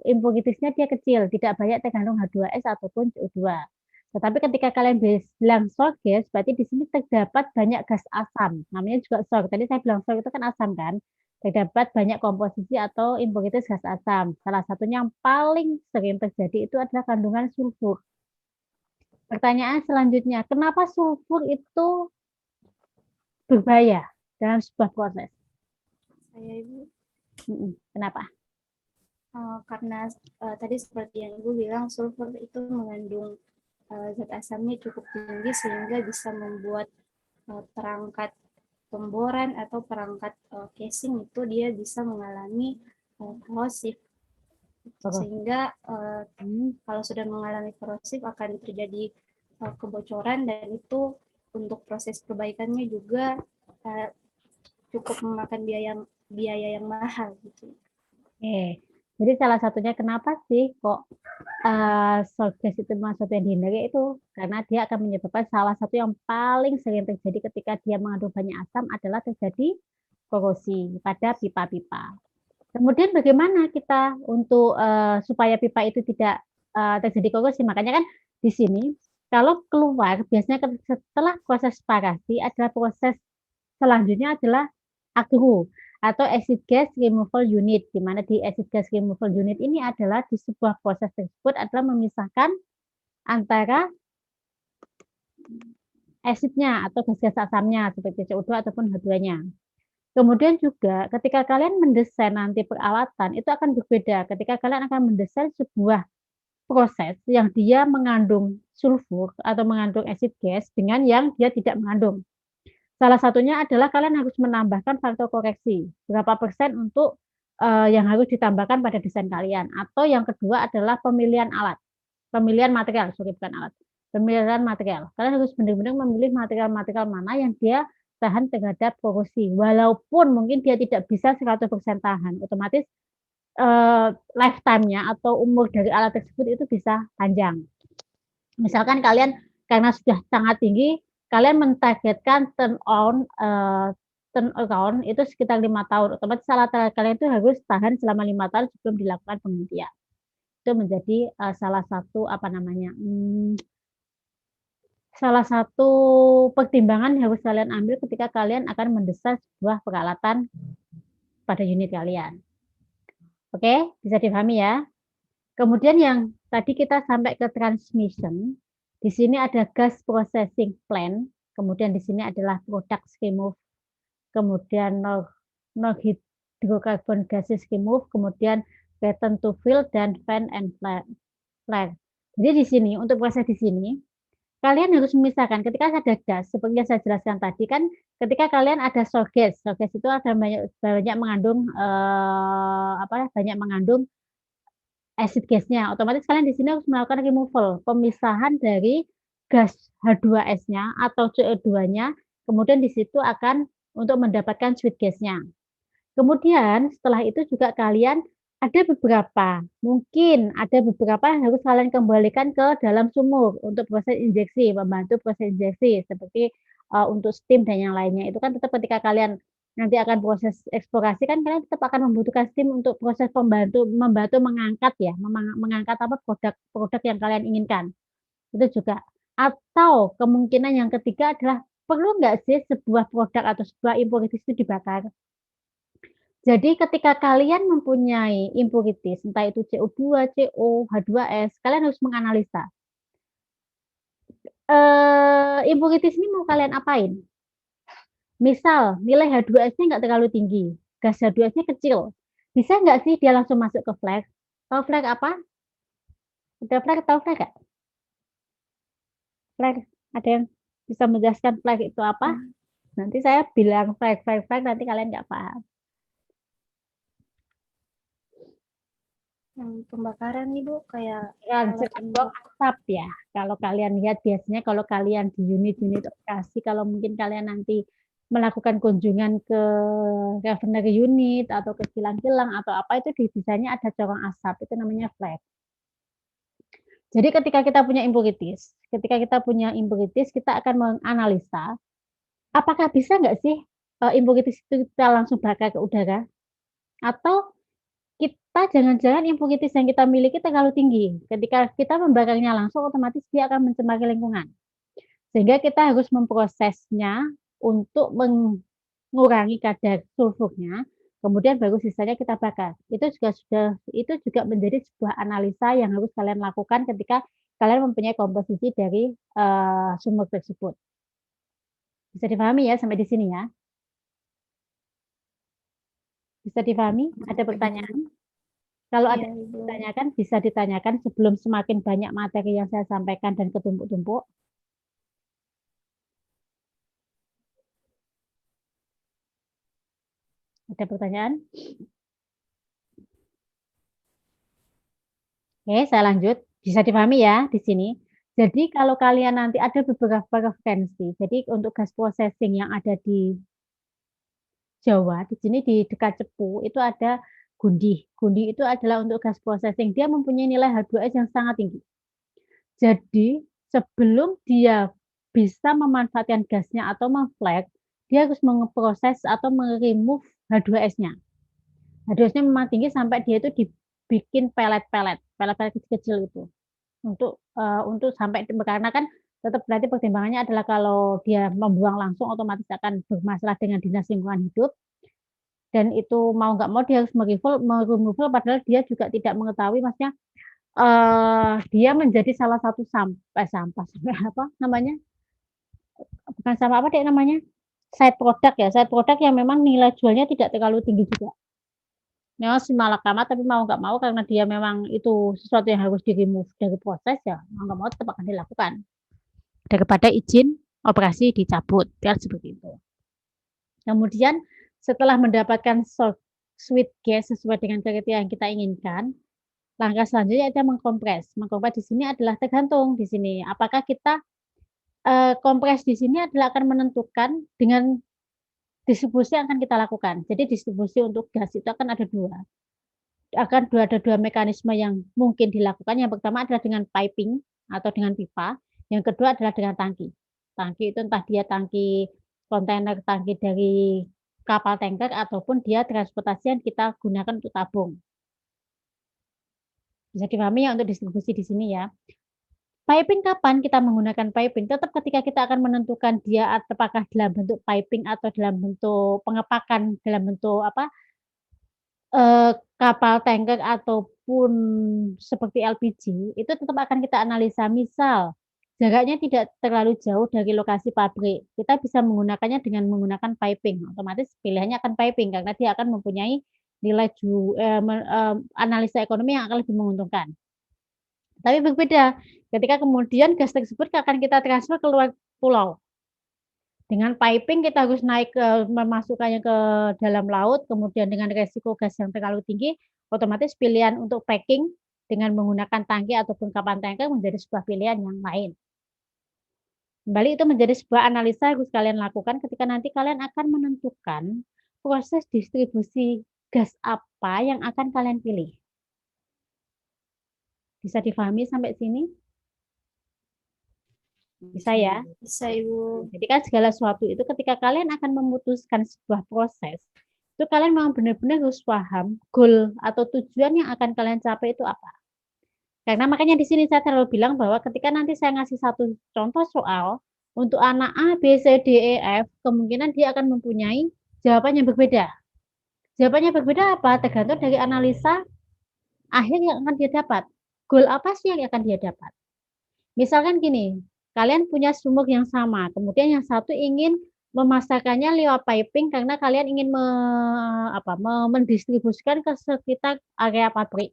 impuritisnya dia kecil, tidak banyak terkandung H2S ataupun CO2. Tetapi ketika kalian bilang short gas, berarti di sini terdapat banyak gas asam. Namanya juga short. Tadi saya bilang short itu kan asam kan? Terdapat banyak komposisi atau impuritis gas asam. Salah satunya yang paling sering terjadi itu adalah kandungan sulfur. Pertanyaan selanjutnya, kenapa sulfur itu berbahaya dalam sebuah proses? Saya, Ibu. Kenapa? Karena tadi seperti yang Ibu bilang, sulfur itu mengandung zat asamnya cukup tinggi sehingga bisa membuat perangkat pemboran atau perangkat casing itu dia bisa mengalami korosif. Sehingga kalau sudah mengalami korosif akan terjadi kebocoran dan itu untuk proses perbaikannya juga cukup memakan biaya yang mahal gitu. Oke. Jadi salah satunya kenapa sih kok short gas itu masuk yang dihindari itu karena dia akan menyebabkan salah satu yang paling sering terjadi ketika dia mengandung banyak asam adalah terjadi korosi pada pipa-pipa. Kemudian bagaimana kita untuk supaya pipa itu tidak terjadi korosi? Makanya kan di sini kalau keluar biasanya setelah proses separasi adalah proses selanjutnya adalah AGRU atau acid gas removal unit, di mana di acid gas removal unit ini adalah di sebuah proses tersebut adalah memisahkan antara asidnya atau gas-gas asamnya seperti CO2 ataupun H2-nya. Kemudian juga ketika kalian mendesain nanti peralatan itu akan berbeda ketika kalian akan mendesain sebuah proses yang dia mengandung sulfur atau mengandung acid gas dengan yang dia tidak mengandung. Salah satunya adalah kalian harus menambahkan faktor koreksi. Berapa persen untuk yang harus ditambahkan pada desain kalian. Atau yang kedua adalah pemilihan alat. Pemilihan material, bukan alat. Pemilihan material. Kalian harus benar-benar memilih material-material mana yang dia tahan terhadap korosi. Walaupun mungkin dia tidak bisa 100% tahan. Otomatis lifetime-nya atau umur dari alat tersebut itu bisa panjang. Misalkan kalian karena sudah sangat tinggi, kalian mentargetkan turn around itu sekitar 5 tahun. Otomatis alat kalian itu harus tahan selama 5 tahun sebelum dilakukan penggantian. Itu menjadi salah satu salah satu pertimbangan yang harus kalian ambil ketika kalian akan mendesain sebuah peralatan pada unit kalian. Oke, bisa dipahami ya. Kemudian yang tadi kita sampai ke transmission, di sini ada gas processing plant, kemudian di sini adalah product scheme move, kemudian no hydrocarbon gases scheme move, kemudian return to field dan fan and flare. Jadi di sini untuk proses di sini kalian harus memisahkan ketika ada gas, seperti yang saya jelaskan tadi kan, ketika kalian ada sour gas itu ada banyak mengandung banyak mengandung acid gasnya. Otomatis kalian di sini harus melakukan removal, pemisahan dari gas H2S-nya atau CO2-nya, kemudian di situ akan untuk mendapatkan sweet gasnya. Kemudian setelah itu juga kalian mungkin ada beberapa yang harus kalian kembalikan ke dalam sumur untuk proses injeksi, membantu proses injeksi seperti untuk steam dan yang lainnya. Itu kan tetap ketika kalian nanti akan proses eksplorasi kan kalian tetap akan membutuhkan steam untuk proses membantu mengangkat ya, mengangkat produk yang kalian inginkan. Itu juga. Atau kemungkinan yang ketiga adalah perlu nggak sih sebuah produk atau sebuah impurities itu dibakar? Jadi ketika kalian mempunyai impurities, entah itu CO2, CO, H2S, kalian harus menganalisa. Impurities ini mau kalian apain? Misal nilai H2S-nya nggak terlalu tinggi, gas H2S-nya kecil. Bisa nggak sih dia langsung masuk ke flag? Tahu flag apa? Ada flag, tahu flag nggak? Flag, ada yang bisa menjelaskan flag itu apa? Nanti saya bilang flag, nanti kalian nggak paham. Yang pembakaran nih Bu, kayak blok asap ya. Kalau kalian lihat biasanya kalau kalian di unit-unit operasi, kalau mungkin kalian nanti melakukan kunjungan ke refinery unit atau ke kilang-kilang atau apa itu di desainnya ada corong asap, itu namanya flare. Jadi ketika kita punya impurities, kita akan menganalisa apakah bisa nggak sih impurities itu kita langsung bakar ke udara atau kita jangan-jangan impurities yang kita miliki terlalu tinggi. Ketika kita membakarnya langsung, otomatis dia akan mencemari lingkungan. Sehingga kita harus memprosesnya untuk mengurangi kadar sulfurnya, kemudian baru sisanya kita bakar. Itu juga menjadi sebuah analisa yang harus kalian lakukan ketika kalian mempunyai komposisi dari sumber tersebut. Bisa dipahami ya sampai di sini ya? Bisa dipahami? Ada pertanyaan? Kalau ada yang ditanyakan, bisa ditanyakan sebelum semakin banyak materi yang saya sampaikan dan ketumpuk-tumpuk. Ada pertanyaan? Oke, saya lanjut. Bisa dipahami ya di sini. Jadi kalau kalian nanti ada beberapa referensi, jadi untuk gas processing yang ada di Jawa, di sini di dekat Cepu, itu ada Gundi. Gundi itu adalah untuk gas processing. Dia mempunyai nilai H2S yang sangat tinggi. Jadi sebelum dia bisa memanfaatkan gasnya atau memflag, dia harus memproses atau remove H2S-nya. H2S-nya memang tinggi sampai dia itu dibikin pelet-pelet kecil-kecil itu. Untuk sampai karena kan tetap berarti pertimbangannya adalah kalau dia membuang langsung otomatis akan bermasalah dengan dinas lingkungan hidup. Dan itu mau nggak mau dia harus meremoval padahal dia juga tidak mengetahui maksudnya dia menjadi salah satu sampah apa namanya? Bukan sampah apa deh namanya? Side product yang memang nilai jualnya tidak terlalu tinggi juga. Memang simalakama tapi mau nggak mau karena dia memang itu sesuatu yang harus di-remove dari proses ya mau nggak mau tetap akan dilakukan daripada izin operasi dicabut ya seperti itu. Kemudian setelah mendapatkan sweet gas sesuai dengan kriteria yang kita inginkan, langkah selanjutnya adalah mengkompres. Mengkompres di sini adalah tergantung di sini apakah kita kompres di sini adalah akan menentukan dengan distribusi yang akan kita lakukan. Jadi distribusi untuk gas itu akan ada 2. akan ada dua mekanisme yang mungkin dilakukan. Yang pertama adalah dengan piping atau dengan pipa. Yang kedua adalah dengan tangki. Tangki itu entah dia tangki kontainer, tangki dari kapal tanker, ataupun dia transportasi yang kita gunakan untuk tabung. Bisa dipahami ya untuk distribusi di sini ya. Piping kapan kita menggunakan piping? Tetap ketika kita akan menentukan dia apakah dalam bentuk piping atau dalam bentuk pengepakan, dalam bentuk kapal tanker ataupun seperti LPG, itu tetap akan kita analisa. Misal jaraknya tidak terlalu jauh dari lokasi pabrik, kita bisa menggunakannya dengan menggunakan piping. Otomatis pilihannya akan piping karena dia akan mempunyai nilai analisa ekonomi yang akan lebih menguntungkan. Tapi berbeda ketika kemudian gas tersebut akan kita transfer ke luar pulau. Dengan piping kita harus naik memasukkannya ke dalam laut, kemudian dengan resiko gas yang terlalu tinggi, otomatis pilihan untuk packing dengan menggunakan tangki ataupun kapal tanker menjadi sebuah pilihan yang lain. Kembali itu menjadi sebuah analisa yang harus kalian lakukan ketika nanti kalian akan menentukan proses distribusi gas apa yang akan kalian pilih. Bisa difahami sampai sini? Bisa ya? Bisa, Ibu. Jadi kan segala sesuatu itu ketika kalian akan memutuskan sebuah proses, itu kalian memang benar-benar harus paham goal atau tujuan yang akan kalian capai itu apa. Karena makanya di sini saya selalu bilang bahwa ketika nanti saya ngasih satu contoh soal untuk anak A, B, C, D, E, F, kemungkinan dia akan mempunyai jawaban yang berbeda. Jawabannya berbeda apa? Tergantung dari analisa akhir yang akan dia dapat. Goal apa sih yang akan dia dapat? Misalkan gini, kalian punya sumur yang sama, kemudian yang satu ingin memasarkannya lewat piping karena kalian ingin mendistribusikan ke sekitar area pabrik.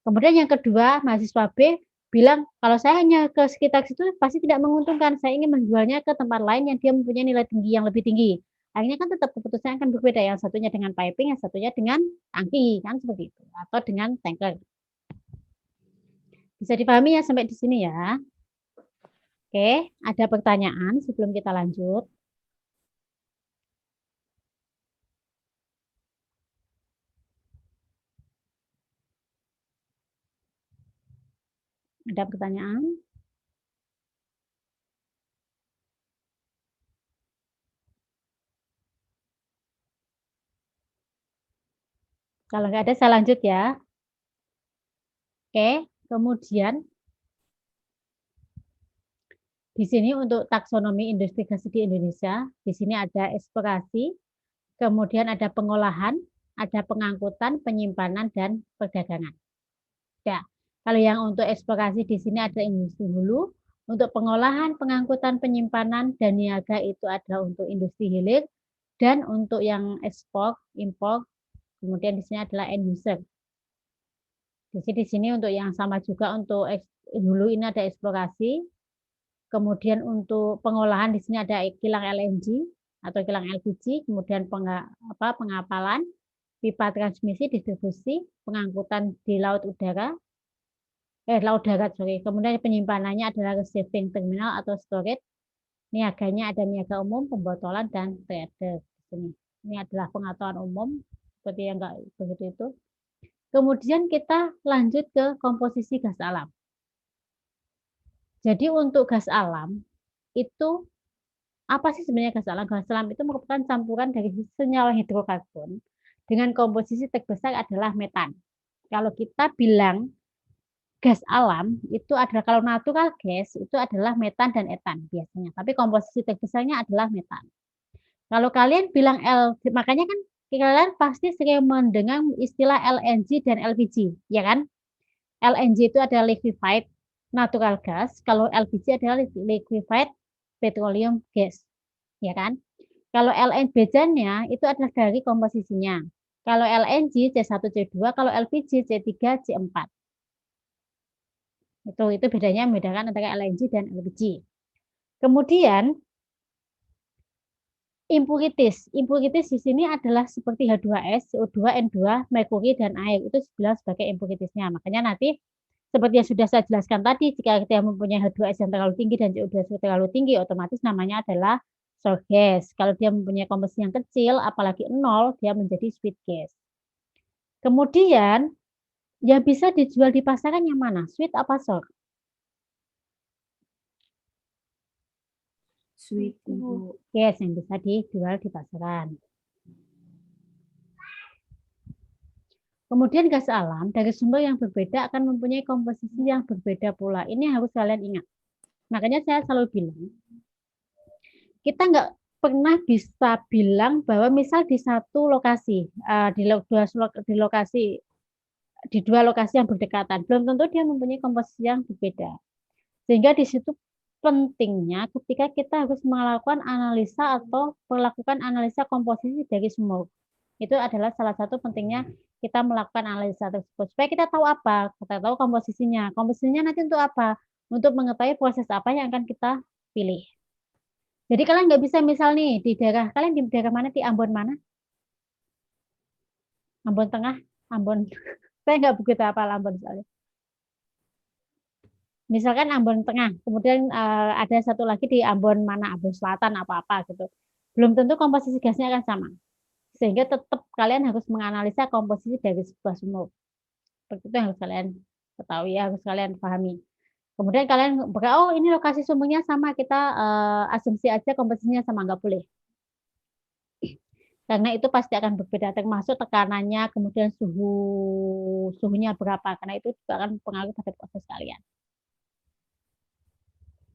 Kemudian yang kedua, mahasiswa B bilang, kalau saya hanya ke sekitar situ pasti tidak menguntungkan, saya ingin menjualnya ke tempat lain yang dia mempunyai nilai tinggi yang lebih tinggi. Akhirnya kan tetap keputusannya akan berbeda, yang satunya dengan piping, yang satunya dengan tangki, kan seperti itu, atau dengan tanker. Bisa dipahami ya sampai di sini ya. Oke, ada pertanyaan sebelum kita lanjut? Ada pertanyaan? Kalau nggak ada, saya lanjut ya. Oke, kemudian di sini untuk taksonomi industri gas di Indonesia, di sini ada eksplorasi, kemudian ada pengolahan, ada pengangkutan, penyimpanan, dan perdagangan. Ya, kalau yang untuk eksplorasi di sini ada industri hulu, untuk pengolahan, pengangkutan, penyimpanan, dan niaga itu ada untuk industri hilir, dan untuk yang ekspor, impor, kemudian di sini adalah end user. Di sini untuk yang sama juga untuk hulu ini ada eksplorasi, kemudian untuk pengolahan di sini ada kilang LNG atau kilang LPG, kemudian pengapalan, pipa transmisi, distribusi, pengangkutan di laut darat, kemudian penyimpanannya adalah receiving terminal atau storage, niaganya ada niaga umum, pembotolan, dan trader. Ini adalah pengetahuan umum, seperti yang enggak begitu itu. Kemudian kita lanjut ke komposisi gas alam. Jadi untuk gas alam, itu apa sih sebenarnya gas alam? Gas alam itu merupakan campuran dari senyawa hidrokarbon dengan komposisi terbesar adalah metan. Kalau kita bilang gas alam itu adalah, kalau natural gas itu adalah metan dan etan biasanya, tapi komposisi terbesarnya adalah metan. Kalau kalian bilang makanya kan kalian pasti sering mendengar istilah LNG dan LPG, ya kan? LNG itu adalah liquefied natural gas, kalau LPG adalah liquefied petroleum gas, ya kan? Kalau LNG bedanya itu adalah dari komposisinya. Kalau LNG C1C2, kalau LPG C3 C4. Itu bedanya, membedakan antara LNG dan LPG. Kemudian impurities. Impurities di sini adalah seperti H2S, CO2, N2, merkuri, dan air. Itu dibilang sebagai impuritiesnya. Makanya nanti seperti yang sudah saya jelaskan tadi, jika kita mempunyai H2S yang terlalu tinggi dan CO2 yang terlalu tinggi, otomatis namanya adalah sour gas. Kalau dia mempunyai komposisi yang kecil, apalagi 0, dia menjadi sweet gas. Kemudian yang bisa dijual di pasaran yang mana? Sweet apa sour? Sweet, Ibu. Yes, yang bisa dijual di pasaran. Kemudian gas alam dari sumber yang berbeda akan mempunyai komposisi yang berbeda pula. Ini harus kalian ingat. Makanya saya selalu bilang, kita nggak pernah bisa bilang bahwa misal di satu lokasi, di dua lokasi yang berdekatan, belum tentu dia mempunyai komposisi yang berbeda. Sehingga di situ pentingnya ketika kita harus melakukan analisa atau melakukan analisa komposisi dari sumur. Itu adalah salah satu pentingnya kita melakukan analisa tersebut. Supaya kita tahu apa? Kita tahu komposisinya. Komposisinya nanti untuk apa? Untuk mengetahui proses apa yang akan kita pilih. Jadi kalian nggak bisa misal nih di daerah, kalian di daerah mana? Di Ambon mana? Ambon Tengah? Ambon. Saya nggak begitu hafal Ambon soalnya. Misalkan Ambon Tengah, kemudian ada satu lagi di Ambon mana, Ambon Selatan apa-apa gitu. Belum tentu komposisi gasnya akan sama. Sehingga tetap kalian harus menganalisa komposisi dari sebuah sumur. Seperti itu yang harus kalian ketahui, harus kalian pahami. Kemudian kalian oh ini lokasi sumurnya sama, kita asumsi aja komposisinya sama, nggak boleh. Karena itu pasti akan berbeda, termasuk tekanannya, kemudian suhunya berapa, karena itu juga akan pengaruh pada proses kalian.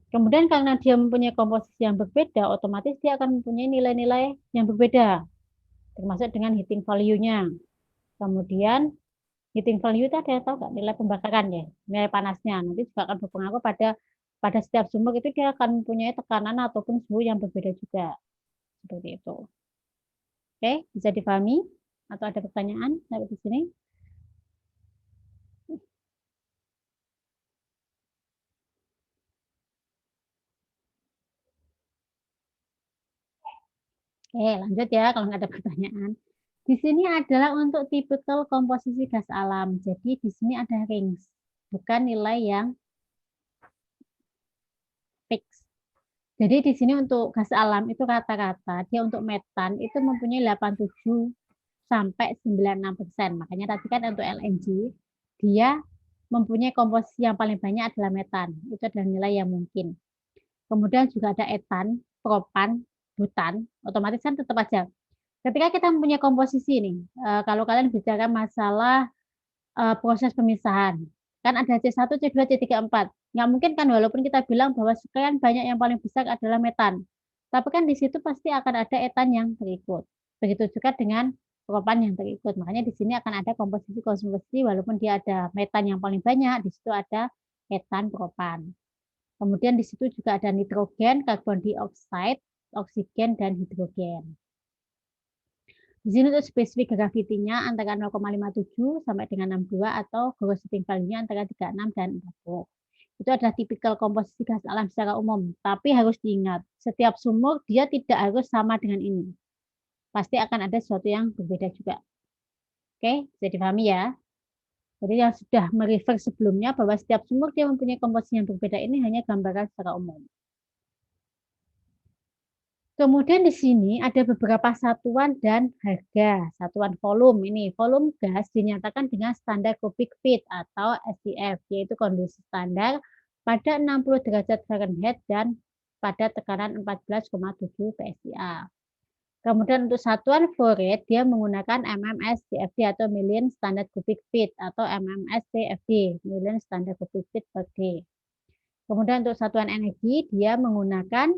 Kemudian karena dia mempunyai komposisi yang berbeda, otomatis dia akan mempunyai nilai-nilai yang berbeda, termasuk dengan heating value-nya. Kemudian heating value itu ada tahu nggak nilai pembakaran ya, nilai panasnya. Nanti juga akan berpengaruh pada setiap sumur itu dia akan mempunyai tekanan ataupun suhu yang berbeda juga. Seperti itu. Oke, bisa dipahami? Atau ada pertanyaan sampai di sini? Oke, lanjut ya kalau nggak ada pertanyaan. Di sini adalah untuk tipikal komposisi gas alam. Jadi di sini ada range, bukan nilai yang fix. Jadi di sini untuk gas alam itu rata-rata dia untuk metan itu mempunyai 87 sampai 96%. Makanya tadi kan untuk LNG dia mempunyai komposisi yang paling banyak adalah metan. Itu adalah nilai yang mungkin. Kemudian juga ada etan, propan, butan. Otomatis kan tetap aja. Ketika kita mempunyai komposisi nih, kalau kalian bicara masalah proses pemisahan, kan ada C1, C2, C3, 4. Nggak mungkin kan walaupun kita bilang bahwa sekian banyak yang paling besar adalah metan. Tapi kan di situ pasti akan ada etan yang terikut. Begitu juga dengan propan yang terikut. Makanya di sini akan ada komposisi walaupun dia ada metan yang paling banyak, di situ ada etan, propan. Kemudian di situ juga ada nitrogen, karbon dioksida, oksigen, dan hidrogen. Di sini untuk spesifik gravity-nya antara 0,57 sampai dengan 62 atau gross heating value-nya antara 36 dan 40. Itu adalah tipikal komposisi gas alam secara umum. Tapi harus diingat, setiap sumur dia tidak harus sama dengan ini. Pasti akan ada sesuatu yang berbeda juga. Oke, bisa dipahami ya. Jadi yang sudah merefer sebelumnya bahwa setiap sumur dia mempunyai komposisi yang berbeda, ini hanya gambaran secara umum. Kemudian di sini ada beberapa satuan dan harga. Satuan volume ini, volume gas dinyatakan dengan standar kubik feet atau SCF, yaitu kondisi standar pada 60 derajat Fahrenheit dan pada tekanan 14,7 PSI. Kemudian untuk satuan flow rate dia menggunakan MMS CFD atau million standard cubic feet atau MMS CFD, million standard cubic feet per day. Kemudian untuk satuan energi dia menggunakan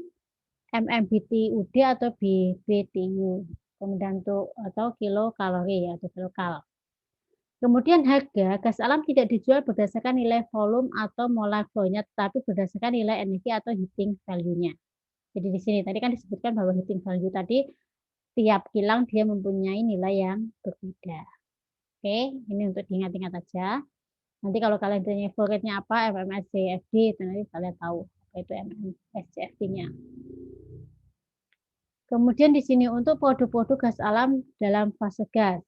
MMBTUD atau BBTU. Kemudian untuk atau kilokalori atau kilokal. Kemudian harga gas alam tidak dijual berdasarkan nilai volume atau molar flow-nya, tetapi berdasarkan nilai energi atau heating value-nya. Jadi di sini tadi kan disebutkan bahwa heating value tadi tiap kilang dia mempunyai nilai yang berbeda. Oke, ini untuk diingat-ingat aja. Nanti kalau kalian tanya flow rate-nya apa, MMSCFD, itu nanti kalian tahu apa itu MMSCFD-nya. Kemudian di sini untuk produk-produk gas alam dalam fase gas.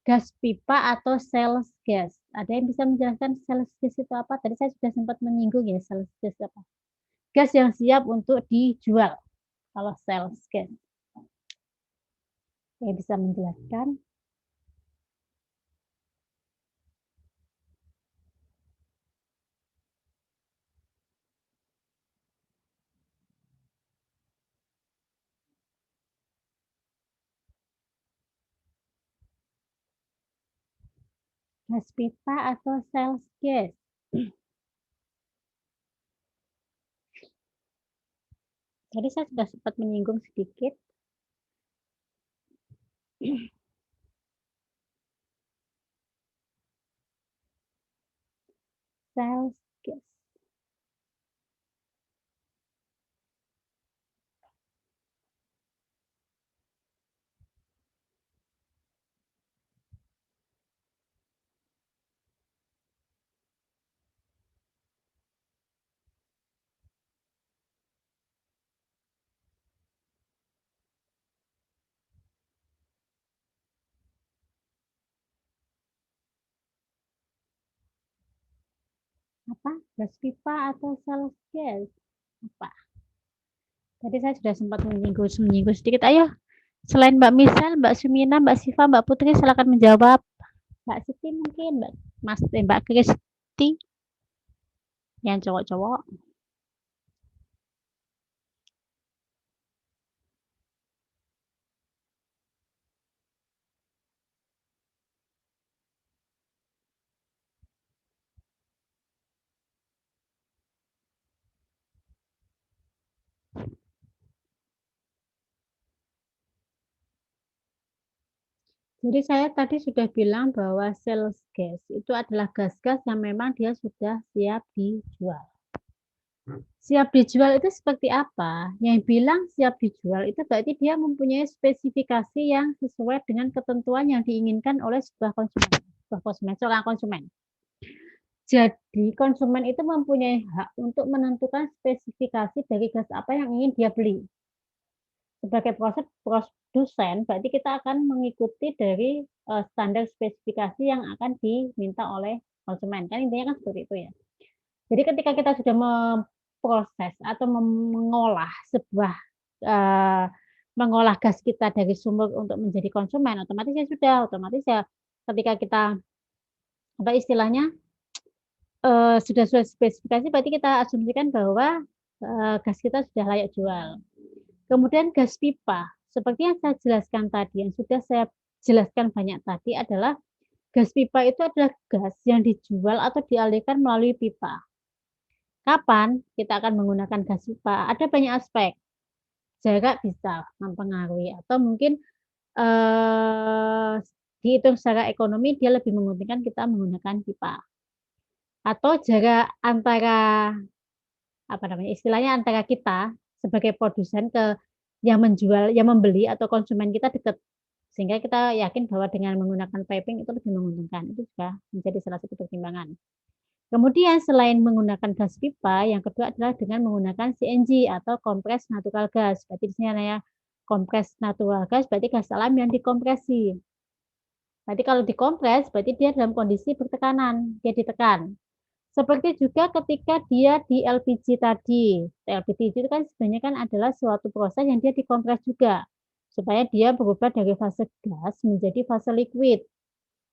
Gas pipa atau sales gas. Ada yang bisa menjelaskan sales gas itu apa? Tadi saya sudah sempat menyinggung ya sales gas apa. Gas yang siap untuk dijual. Kalau sales gas. Yang bisa menjelaskan? Gas pipa atau sel gas? Tadi saya sudah sempat menyinggung sedikit. Sel gas. Apa? Gas pipa atau sel gas? Apa? Tadi saya sudah sempat menyinggung sedikit. Ayo, selain Mbak Misal, Mbak Sumina, Mbak Siva, Mbak Putri, silakan menjawab. Mbak Siti mungkin, Mbak Kristi, yang cowok-cowok. Jadi saya tadi sudah bilang bahwa sel gas itu adalah gas-gas yang memang dia sudah siap dijual. Siap dijual itu seperti apa? Yang bilang siap dijual itu berarti dia mempunyai spesifikasi yang sesuai dengan ketentuan yang diinginkan oleh seorang konsumen. Jadi konsumen itu mempunyai hak untuk menentukan spesifikasi dari gas apa yang ingin dia beli. Sebagai produsen, berarti kita akan mengikuti dari standar spesifikasi yang akan diminta oleh konsumen. Kan intinya kan seperti itu ya. Jadi ketika kita sudah memproses atau mengolah mengolah gas kita dari sumber untuk menjadi konsumen, otomatis ya ketika kita apa istilahnya sudah sesuai spesifikasi, berarti kita asumsikan bahwa gas kita sudah layak jual. Kemudian gas pipa, seperti yang saya jelaskan tadi, yang sudah saya jelaskan banyak tadi adalah gas pipa itu adalah gas yang dijual atau dialirkan melalui pipa. Kapan kita akan menggunakan gas pipa? Ada banyak aspek. Jarak bisa mempengaruhi atau mungkin dihitung secara ekonomi dia lebih menguntungkan kita menggunakan pipa. Atau jarak antara istilahnya antara kita sebagai produsen ke yang menjual, yang membeli atau konsumen kita dekat. Sehingga kita yakin bahwa dengan menggunakan piping itu lebih menguntungkan. Itu juga menjadi salah satu pertimbangan. Kemudian selain menggunakan gas pipa, yang kedua adalah dengan menggunakan CNG atau kompres natural gas. Berarti di sini ada kompres natural gas, berarti gas alam yang dikompresi. Berarti kalau dikompres, berarti dia dalam kondisi bertekanan, dia ditekan. Seperti juga ketika dia di LPG tadi. LPG itu kan sebenarnya kan adalah suatu proses yang dia dikompres juga. Supaya dia berubah dari fase gas menjadi fase liquid.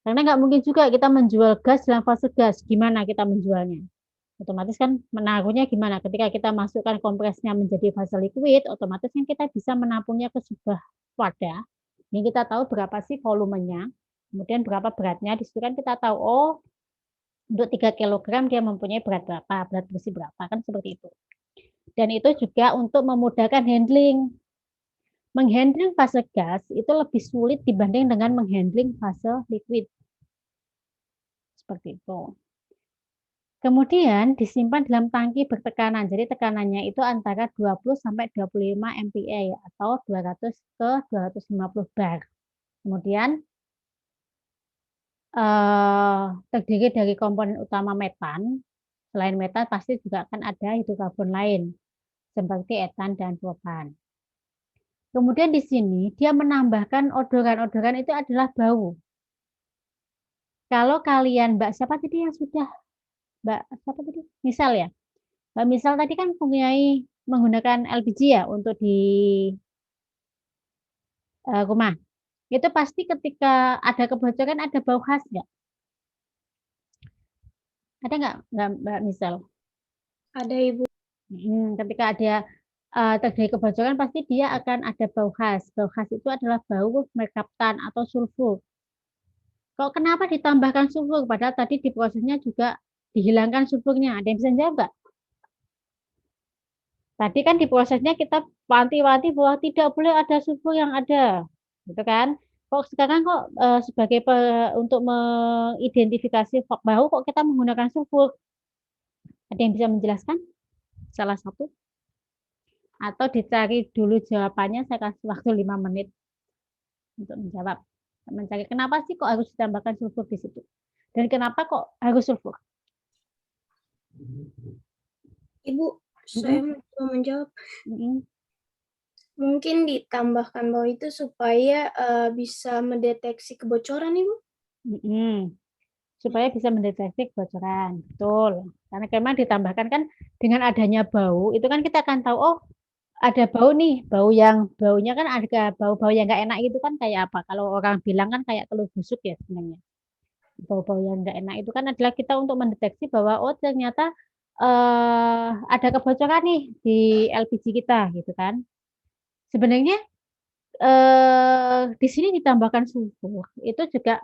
Karena nggak mungkin juga kita menjual gas dalam fase gas. Gimana kita menjualnya? Otomatis kan menaruhnya gimana? Ketika kita masukkan kompresnya menjadi fase liquid, otomatis kan kita bisa menampungnya ke sebuah wadah. Ini kita tahu berapa sih volumenya. Kemudian berapa beratnya. Di situ kan kita tahu, oh untuk 3 kg dia mempunyai berat berapa, berat bersih berapa, kan seperti itu. Dan itu juga untuk memudahkan handling. Menghandling fase gas itu lebih sulit dibanding dengan menghandling fase liquid. Seperti itu. Kemudian disimpan dalam tangki bertekanan. Jadi tekanannya itu antara 20 sampai 25 MPa atau 200 ke 250 bar. Kemudian terdiri dari komponen utama metan. Selain metan pasti juga akan ada hidrokarbon lain seperti etan dan propan. Kemudian di sini dia menambahkan odoran-odoran itu adalah bau. Kalau kalian Mbak siapa tadi yang sudah Mbak siapa tadi? Misal ya. Mbak Misal tadi kan mempunyai menggunakan LPG ya untuk di rumah. Itu pasti ketika ada kebocoran ada bau khas nggak? Ada nggak Mbak Misal? Ada Ibu. Ketika ada terjadi kebocoran pasti dia akan ada bau khas. Bau khas itu adalah bau merkaptan atau sulfur. Kok kenapa ditambahkan sulfur? Padahal tadi di prosesnya juga dihilangkan sulfurnya. Ada yang bisa jawab nggak? Tadi kan di prosesnya kita wanti-wanti bahwa tidak boleh ada sulfur yang ada, gitu kan? Kok sekarang kok sebagai untuk mengidentifikasi bahu kok kita menggunakan sulfur? Ada yang bisa menjelaskan? Salah satu? Atau dicari dulu jawabannya, saya kasih waktu 5 menit untuk menjawab. Mencari kenapa sih kok harus ditambahkan sulfur di situ? Dan kenapa kok harus sulfur? Ibu, saya mau menjawab. Mungkin ditambahkan bahwa itu supaya bisa mendeteksi kebocoran, Ibu. Supaya bisa mendeteksi kebocoran, betul. Karena memang ditambahkan kan dengan adanya bau, itu kan kita akan tahu, oh ada bau nih, baunya kan ada bau-bau yang nggak enak itu kan kayak apa? Kalau orang bilang kan kayak telur busuk ya sebenarnya. Bau-bau yang nggak enak itu kan adalah kita untuk mendeteksi bahwa oh ternyata ada kebocoran nih di LPG kita gitu kan. Sebenarnya di sini ditambahkan sulfur itu juga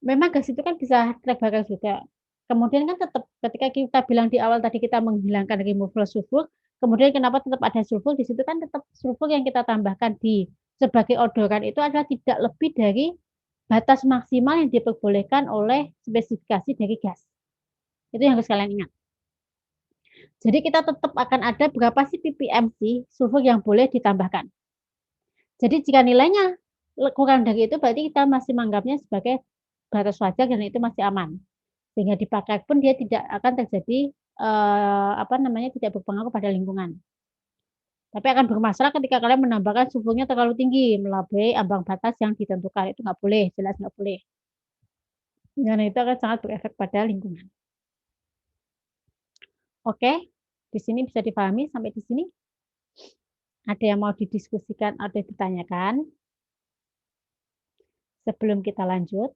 memang gas itu kan bisa terbakar juga. Kemudian kan tetap ketika kita bilang di awal tadi kita menghilangkan removal sulfur, kemudian kenapa tetap ada sulfur di situ kan tetap sulfur yang kita tambahkan di sebagai odoran itu adalah tidak lebih dari batas maksimal yang diperbolehkan oleh spesifikasi dari gas. Itu yang harus kalian ingat. Jadi kita tetap akan ada berapa sih ppm sih sulfur yang boleh ditambahkan. Jadi jika nilainya kurang dari itu berarti kita masih menganggapnya sebagai batas wajar dan itu masih aman. Sehingga dipakai pun dia tidak akan terjadi tidak berpengaruh pada lingkungan. Tapi akan bermasalah ketika kalian menambahkan sulfurnya terlalu tinggi melampaui ambang batas yang ditentukan. Itu nggak boleh, jelas nggak boleh. Karena itu akan sangat berefek pada lingkungan. Oke, di sini bisa dipahami sampai di sini. Ada yang mau didiskusikan atau ditanyakan? Sebelum kita lanjut.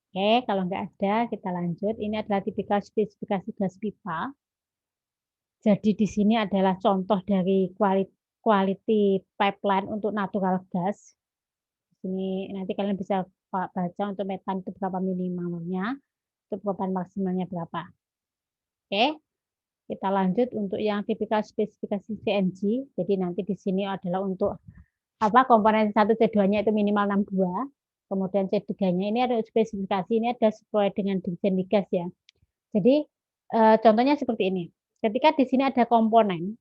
Oke, kalau nggak ada, kita lanjut. Ini adalah tipikal spesifikasi gas pipa. Jadi di sini adalah contoh dari quality pipeline untuk natural gas. Di sini nanti kalian bisa baca untuk metan itu berapa minimalnya, untuk propan maksimalnya berapa. Oke, kita lanjut untuk yang tipikal spesifikasi CNG. Jadi nanti di sini adalah untuk komponen 1 C2-nya itu minimal 62. Kemudian C3-nya ini ada spesifikasi, ini ada sesuai dengan dirjen migas ya. Jadi contohnya seperti ini. Ketika di sini ada komponen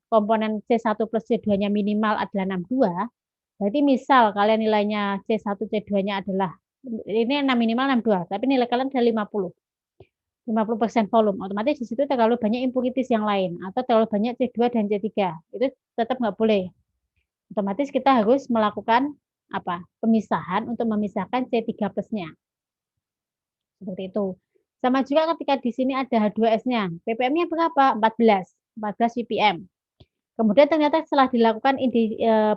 C1 plus C2-nya minimal adalah 62, berarti misal kalian nilainya C1 C2-nya adalah ini minimal 62, tapi nilai kalian adalah 50% volume, otomatis di situ terlalu banyak impurities yang lain atau terlalu banyak C2 dan C3. Itu tetap nggak boleh. Otomatis kita harus melakukan pemisahan untuk memisahkan C3 plusnya. Seperti itu. Sama juga ketika di sini ada H2S-nya. ppm-nya berapa? 14 ppm. Kemudian ternyata setelah dilakukan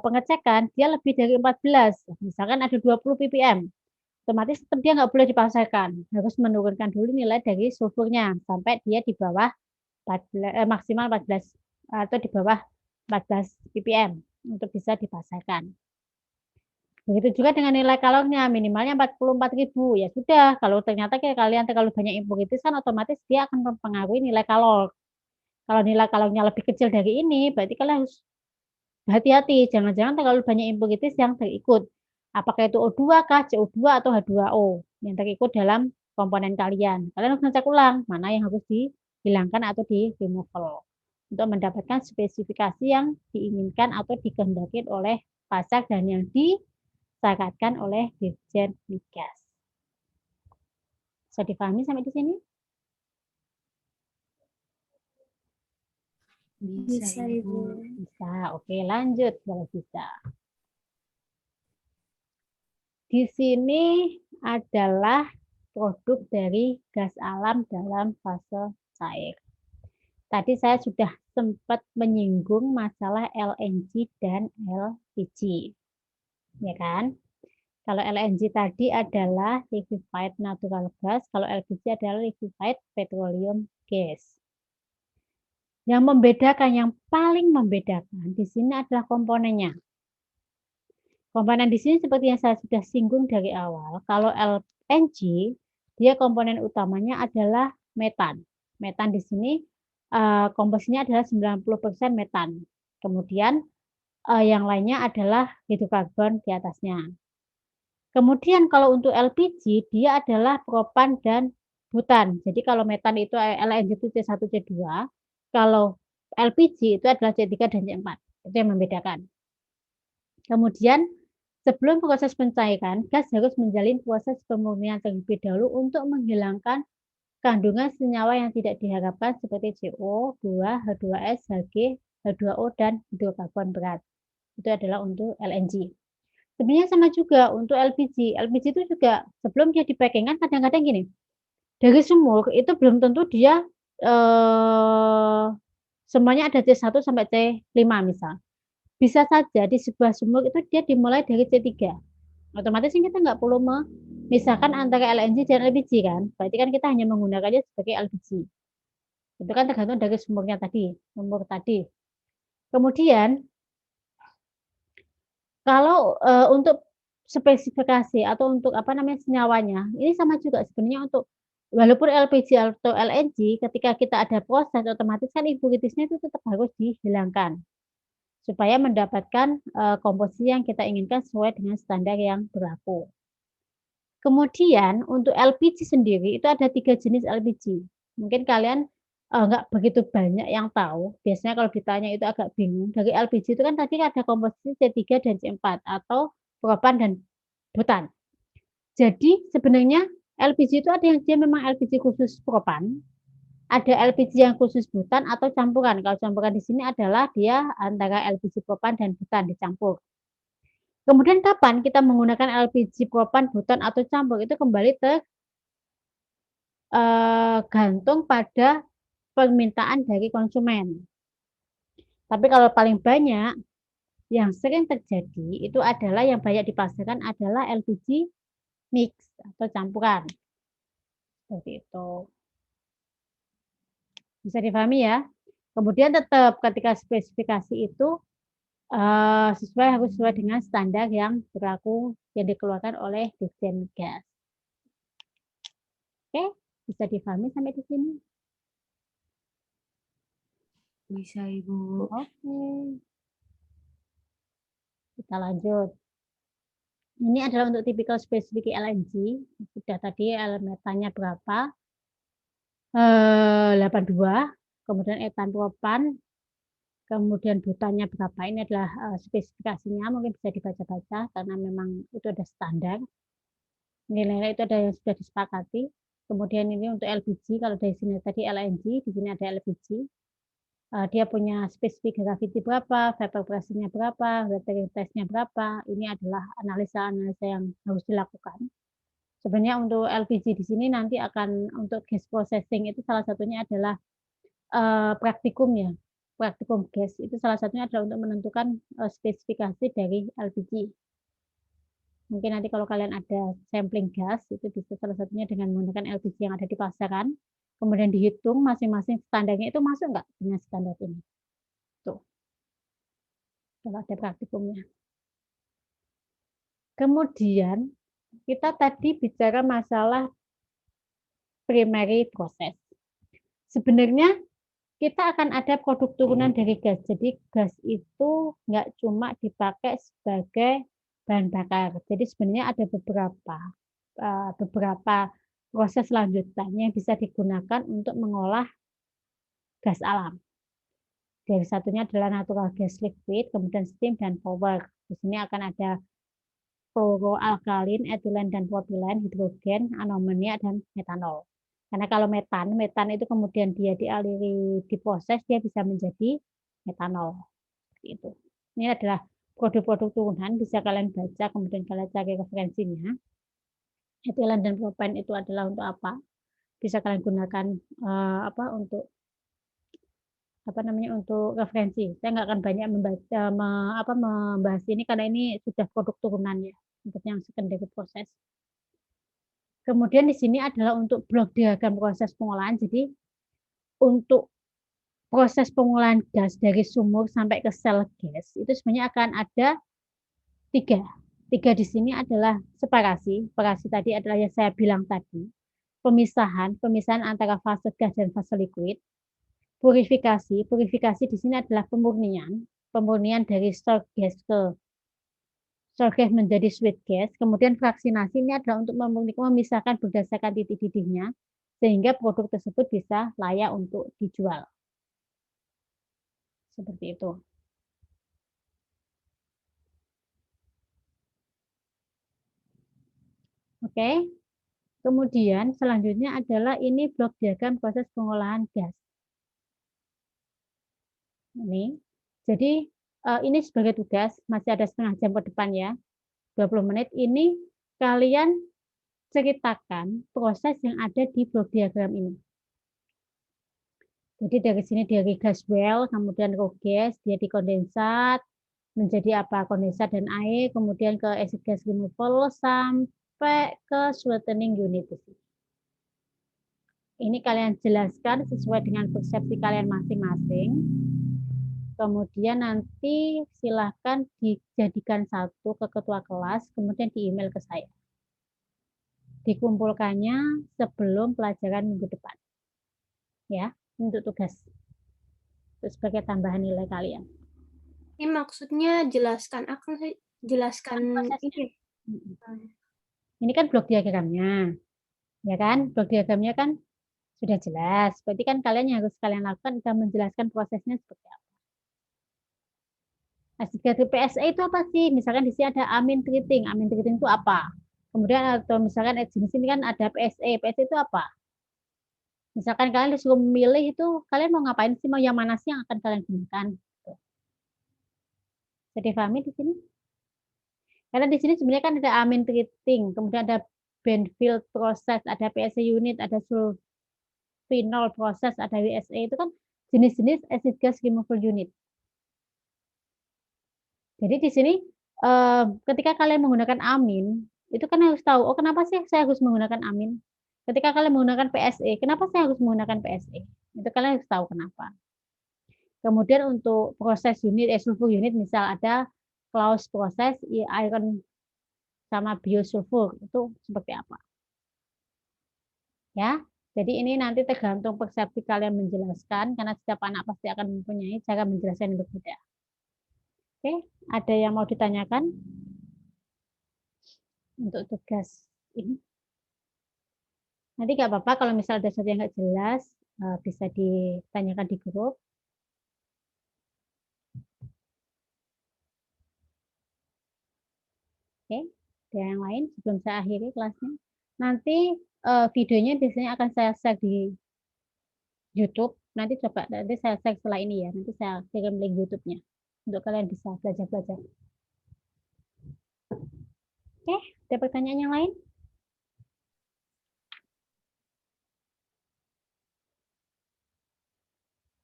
pengecekan, dia lebih dari 14. Misalkan ada 20 ppm. Otomatis tetap dia nggak boleh dipasarkan. Harus menurunkan dulu nilai dari sulfurnya sampai dia di bawah maksimal 14 atau di bawah 14 ppm untuk bisa dipasarkan. Begitu juga dengan nilai kalornya, minimalnya 44.000. Ya sudah, kalau ternyata kalian terlalu banyak impurities kan otomatis dia akan mempengaruhi nilai kalor. Kalau nilai kalornya lebih kecil dari ini, berarti kalian harus hati-hati. Jangan-jangan terlalu banyak impurities yang terikut. Apakah itu O2 kah, CO2 atau H2O yang terikut dalam komponen kalian. Kalian harus ngecek ulang mana yang harus dihilangkan atau di-removal untuk mendapatkan spesifikasi yang diinginkan atau dikehendaki oleh pasar dan yang disyaratkan oleh Dirjen Migas. Bisa dipahami sampai di sini? Bisa, Ibu. Bisa. Oke, lanjut kalau bisa. Di sini adalah produk dari gas alam dalam fase cair. Tadi saya sudah sempat menyinggung masalah LNG dan LPG. Ya kan? Kalau LNG tadi adalah liquefied natural gas, kalau LPG adalah liquefied petroleum gas. Yang membedakan, yang paling membedakan di sini adalah komponennya. Komponen di sini seperti yang saya sudah singgung dari awal, kalau LNG, dia komponen utamanya adalah metan. Metan di sini komposisinya adalah 90% metan. Kemudian yang lainnya adalah hidrokarbon di atasnya. Kemudian kalau untuk LPG, dia adalah propan dan butan. Jadi kalau metan itu LNG itu C1, C2, kalau LPG itu adalah C3 dan C4. Itu yang membedakan. Kemudian sebelum proses pencairan, gas harus menjalin proses pemurnian terlebih dahulu untuk menghilangkan kandungan senyawa yang tidak diharapkan seperti CO, 2, H2S, Hg, H2O, dan hidrokarbon berat. Itu adalah untuk LNG. Sebenarnya sama juga untuk LPG. LPG itu juga sebelum dia dipacking kan kadang-kadang gini, dari sumur itu belum tentu dia semuanya ada C1 sampai C5 misal. Bisa saja di sebuah sumur itu dia dimulai dari C3. Otomatis kita nggak perlu memisahkan antara LNG dan LPG kan. Berarti kan kita hanya menggunakannya sebagai LPG. Itu kan tergantung dari sumurnya tadi, sumur tadi. Kemudian kalau untuk spesifikasi atau untuk apa namanya senyawanya, ini sama juga sebenarnya untuk walaupun LPG atau LNG ketika kita ada proses otomatis kan impuritasnya itu tetap harus dihilangkan supaya mendapatkan komposisi yang kita inginkan sesuai dengan standar yang berlaku. Kemudian untuk LPG sendiri itu ada 3 jenis LPG. Mungkin kalian nggak begitu banyak yang tahu. Biasanya kalau ditanya itu agak bingung. Dari LPG itu kan tadi ada komposisi C3 dan C4 atau propan dan butan. Jadi sebenarnya LPG itu ada yang dia memang LPG khusus propan, ada LPG yang khusus butan atau campuran. Kalau campuran di sini adalah dia antara LPG propan dan butan dicampur. Kemudian kapan kita menggunakan LPG propan, butan atau campur itu kembali tergantung pada permintaan dari konsumen. Tapi kalau paling banyak yang sering terjadi itu adalah yang banyak dipasarkan adalah LPG mix atau campuran. Seperti itu. Bisa dipahami ya. Kemudian tetap ketika spesifikasi itu harus sesuai dengan standar yang berlaku yang dikeluarkan oleh Dirjen Gas. Oke, bisa dipahami sampai di sini? Bisa, Ibu. Oke. Kita lanjut. Ini adalah untuk tipikal spesifik LNG. Sudah tadi metannya berapa? 82. Kemudian etan propan. Kemudian butannya berapa? Ini adalah spesifikasinya. Mungkin bisa dibaca-baca karena memang itu ada standar. Nilai-nilai itu ada yang sudah disepakati. Kemudian ini untuk LPG. Kalau dari sini tadi LNG, di sini ada LPG. Dia punya spesifik gravity berapa, vapor pressure-nya berapa, battery test-nya berapa. Ini adalah analisa-analisa yang harus dilakukan. Sebenarnya untuk LPG di sini nanti akan untuk gas processing itu salah satunya adalah praktikum ya. Praktikum gas itu salah satunya adalah untuk menentukan spesifikasi dari LPG. Mungkin nanti kalau kalian ada sampling gas itu bisa salah satunya dengan menggunakan LPG yang ada di pasaran. Kemudian dihitung masing-masing standarnya itu masuk nggak dengan standar ini. Tuh. Kalau ada praktikumnya. Kemudian kita tadi bicara masalah primary process. Sebenarnya kita akan ada produk turunan dari gas. Jadi gas itu nggak cuma dipakai sebagai bahan bakar. Jadi sebenarnya ada beberapa proses lanjutannya yang bisa digunakan untuk mengolah gas alam. Dari satunya adalah natural gas liquid, kemudian steam dan power. Di sini akan ada fluoroalkalin, etilen dan propilen, hidrogen, amonia dan metanol. Karena kalau metan itu kemudian dia dialiri diproses dia bisa menjadi metanol. Seperti itu. Ini adalah produk-produk turunan bisa kalian baca kemudian kalian cari referensinya. Etilen dan propan itu adalah untuk apa? Bisa kalian gunakan untuk referensi. Saya nggak akan banyak membahas ini karena ini sudah produk turunan ya untuk yang secondary proses. Kemudian di sini adalah untuk blok diagram proses pengolahan. Jadi untuk proses pengolahan gas dari sumur sampai ke sel gas itu sebenarnya akan ada 3. 3 di sini adalah separasi. Separasi tadi adalah yang saya bilang tadi. Pemisahan antara fase gas dan fase liquid. Purifikasi di sini adalah pemurnian dari stored gas ke stored gas menjadi sweet gas. Kemudian fraksinasi ini adalah untuk memisahkan berdasarkan titik didihnya sehingga produk tersebut bisa layak untuk dijual. Seperti itu. Oke. Kemudian selanjutnya adalah ini blok diagram proses pengolahan gas. Ini. Jadi ini sebagai tugas, masih ada setengah jam ke depan ya. 20 menit ini kalian ceritakan proses yang ada di blok diagram ini. Jadi dari sini dari gas well, kemudian ke gas, dia dikondensat, menjadi apa? Kondensat dan air, kemudian ke acid gas removal, sampai ke sweetening unit. Ini kalian jelaskan sesuai dengan persepsi kalian masing-masing. Kemudian nanti silahkan dijadikan satu ke ketua kelas, kemudian di email ke saya. Dikumpulkannya sebelum pelajaran minggu depan. Ya, untuk tugas. Terus sebagai tambahan nilai kalian. Ini maksudnya jelaskan ini. Ini kan blok diagramnya. Ya kan? Blok diagramnya kan sudah jelas. Berarti kan kalian yang harus kalian lakukan adalah menjelaskan prosesnya seperti apa. Acid gas PSA itu apa sih? Misalkan di sini ada amin treating. Amin treating itu apa? Kemudian atau misalkan jenis ini kan ada PSA. PSA itu apa? Misalkan kalian disuruh memilih itu, kalian mau ngapain sih? Mau yang mana sih yang akan kalian gunakan? Jadi pahami di sini? Karena di sini sebenarnya kan ada amin treating, kemudian ada Benfield proses, ada PSA unit, ada sulfinol proses, ada WSA. Itu kan jenis-jenis acid gas removal unit. Jadi di sini ketika kalian menggunakan amin, itu kan harus tahu, oh kenapa sih saya harus menggunakan amin? Ketika kalian menggunakan PSA, kenapa saya harus menggunakan PSA? Itu kalian harus tahu kenapa. Kemudian untuk proses unit, sulfur unit, misal ada Claus proses, iron sama biosulfur, itu seperti apa? Ya, jadi ini nanti tergantung persepsi kalian menjelaskan, karena setiap anak pasti akan mempunyai cara menjelaskan yang berbeda. Oke, ada yang mau ditanyakan untuk tugas ini? Nanti nggak apa-apa kalau misal ada sesuatu yang nggak jelas, bisa ditanyakan di grup. Oke, ada yang lain sebelum saya akhiri kelasnya. Nanti videonya biasanya akan saya share di YouTube. Nanti coba, nanti saya share setelah ini ya. Nanti saya kirim link YouTube-nya untuk kalian bisa belajar-belajar. Oke, ada pertanyaan yang lain?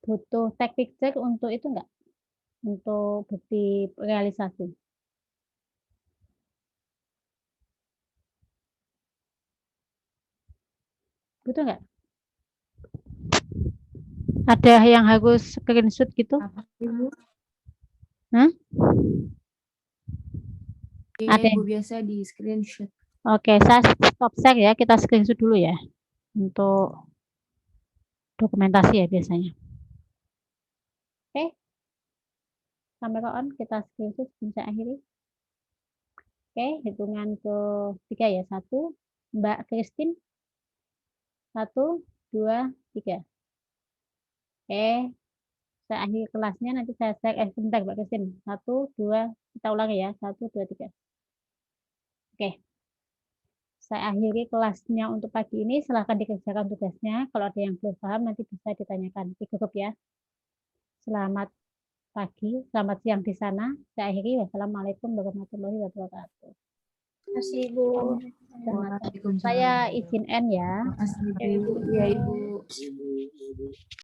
Butuh tag picture untuk itu enggak? Untuk bukti realisasi. Butuh enggak? Ada yang harus screenshot gitu? Hah? Ada Ibu biasa di screenshot. Oke, saya stop share ya. Kita screenshot dulu ya. Untuk dokumentasi ya biasanya. Oke. Kamera on, kita screenshot bisa akhiri. Oke, hitungan ke-3 ya. 1, Mbak Christine. 1, 2, 3. Oke. Saya akhiri kelasnya, nanti saya share, sebentar Mbak Christine. 1, 2, kita ulangi ya. 1, 2, 3. Oke. Saya akhiri kelasnya untuk pagi ini. Silahkan dikerjakan tugasnya. Kalau ada yang belum paham, nanti bisa ditanyakan di grup ya. Selamat pagi, selamat siang di sana. Saya akhiri. Wassalamualaikum warahmatullahi wabarakatuh. Terima kasih, Ibu. Saya izin end ya. Terima kasih Ibu. Ya Ibu.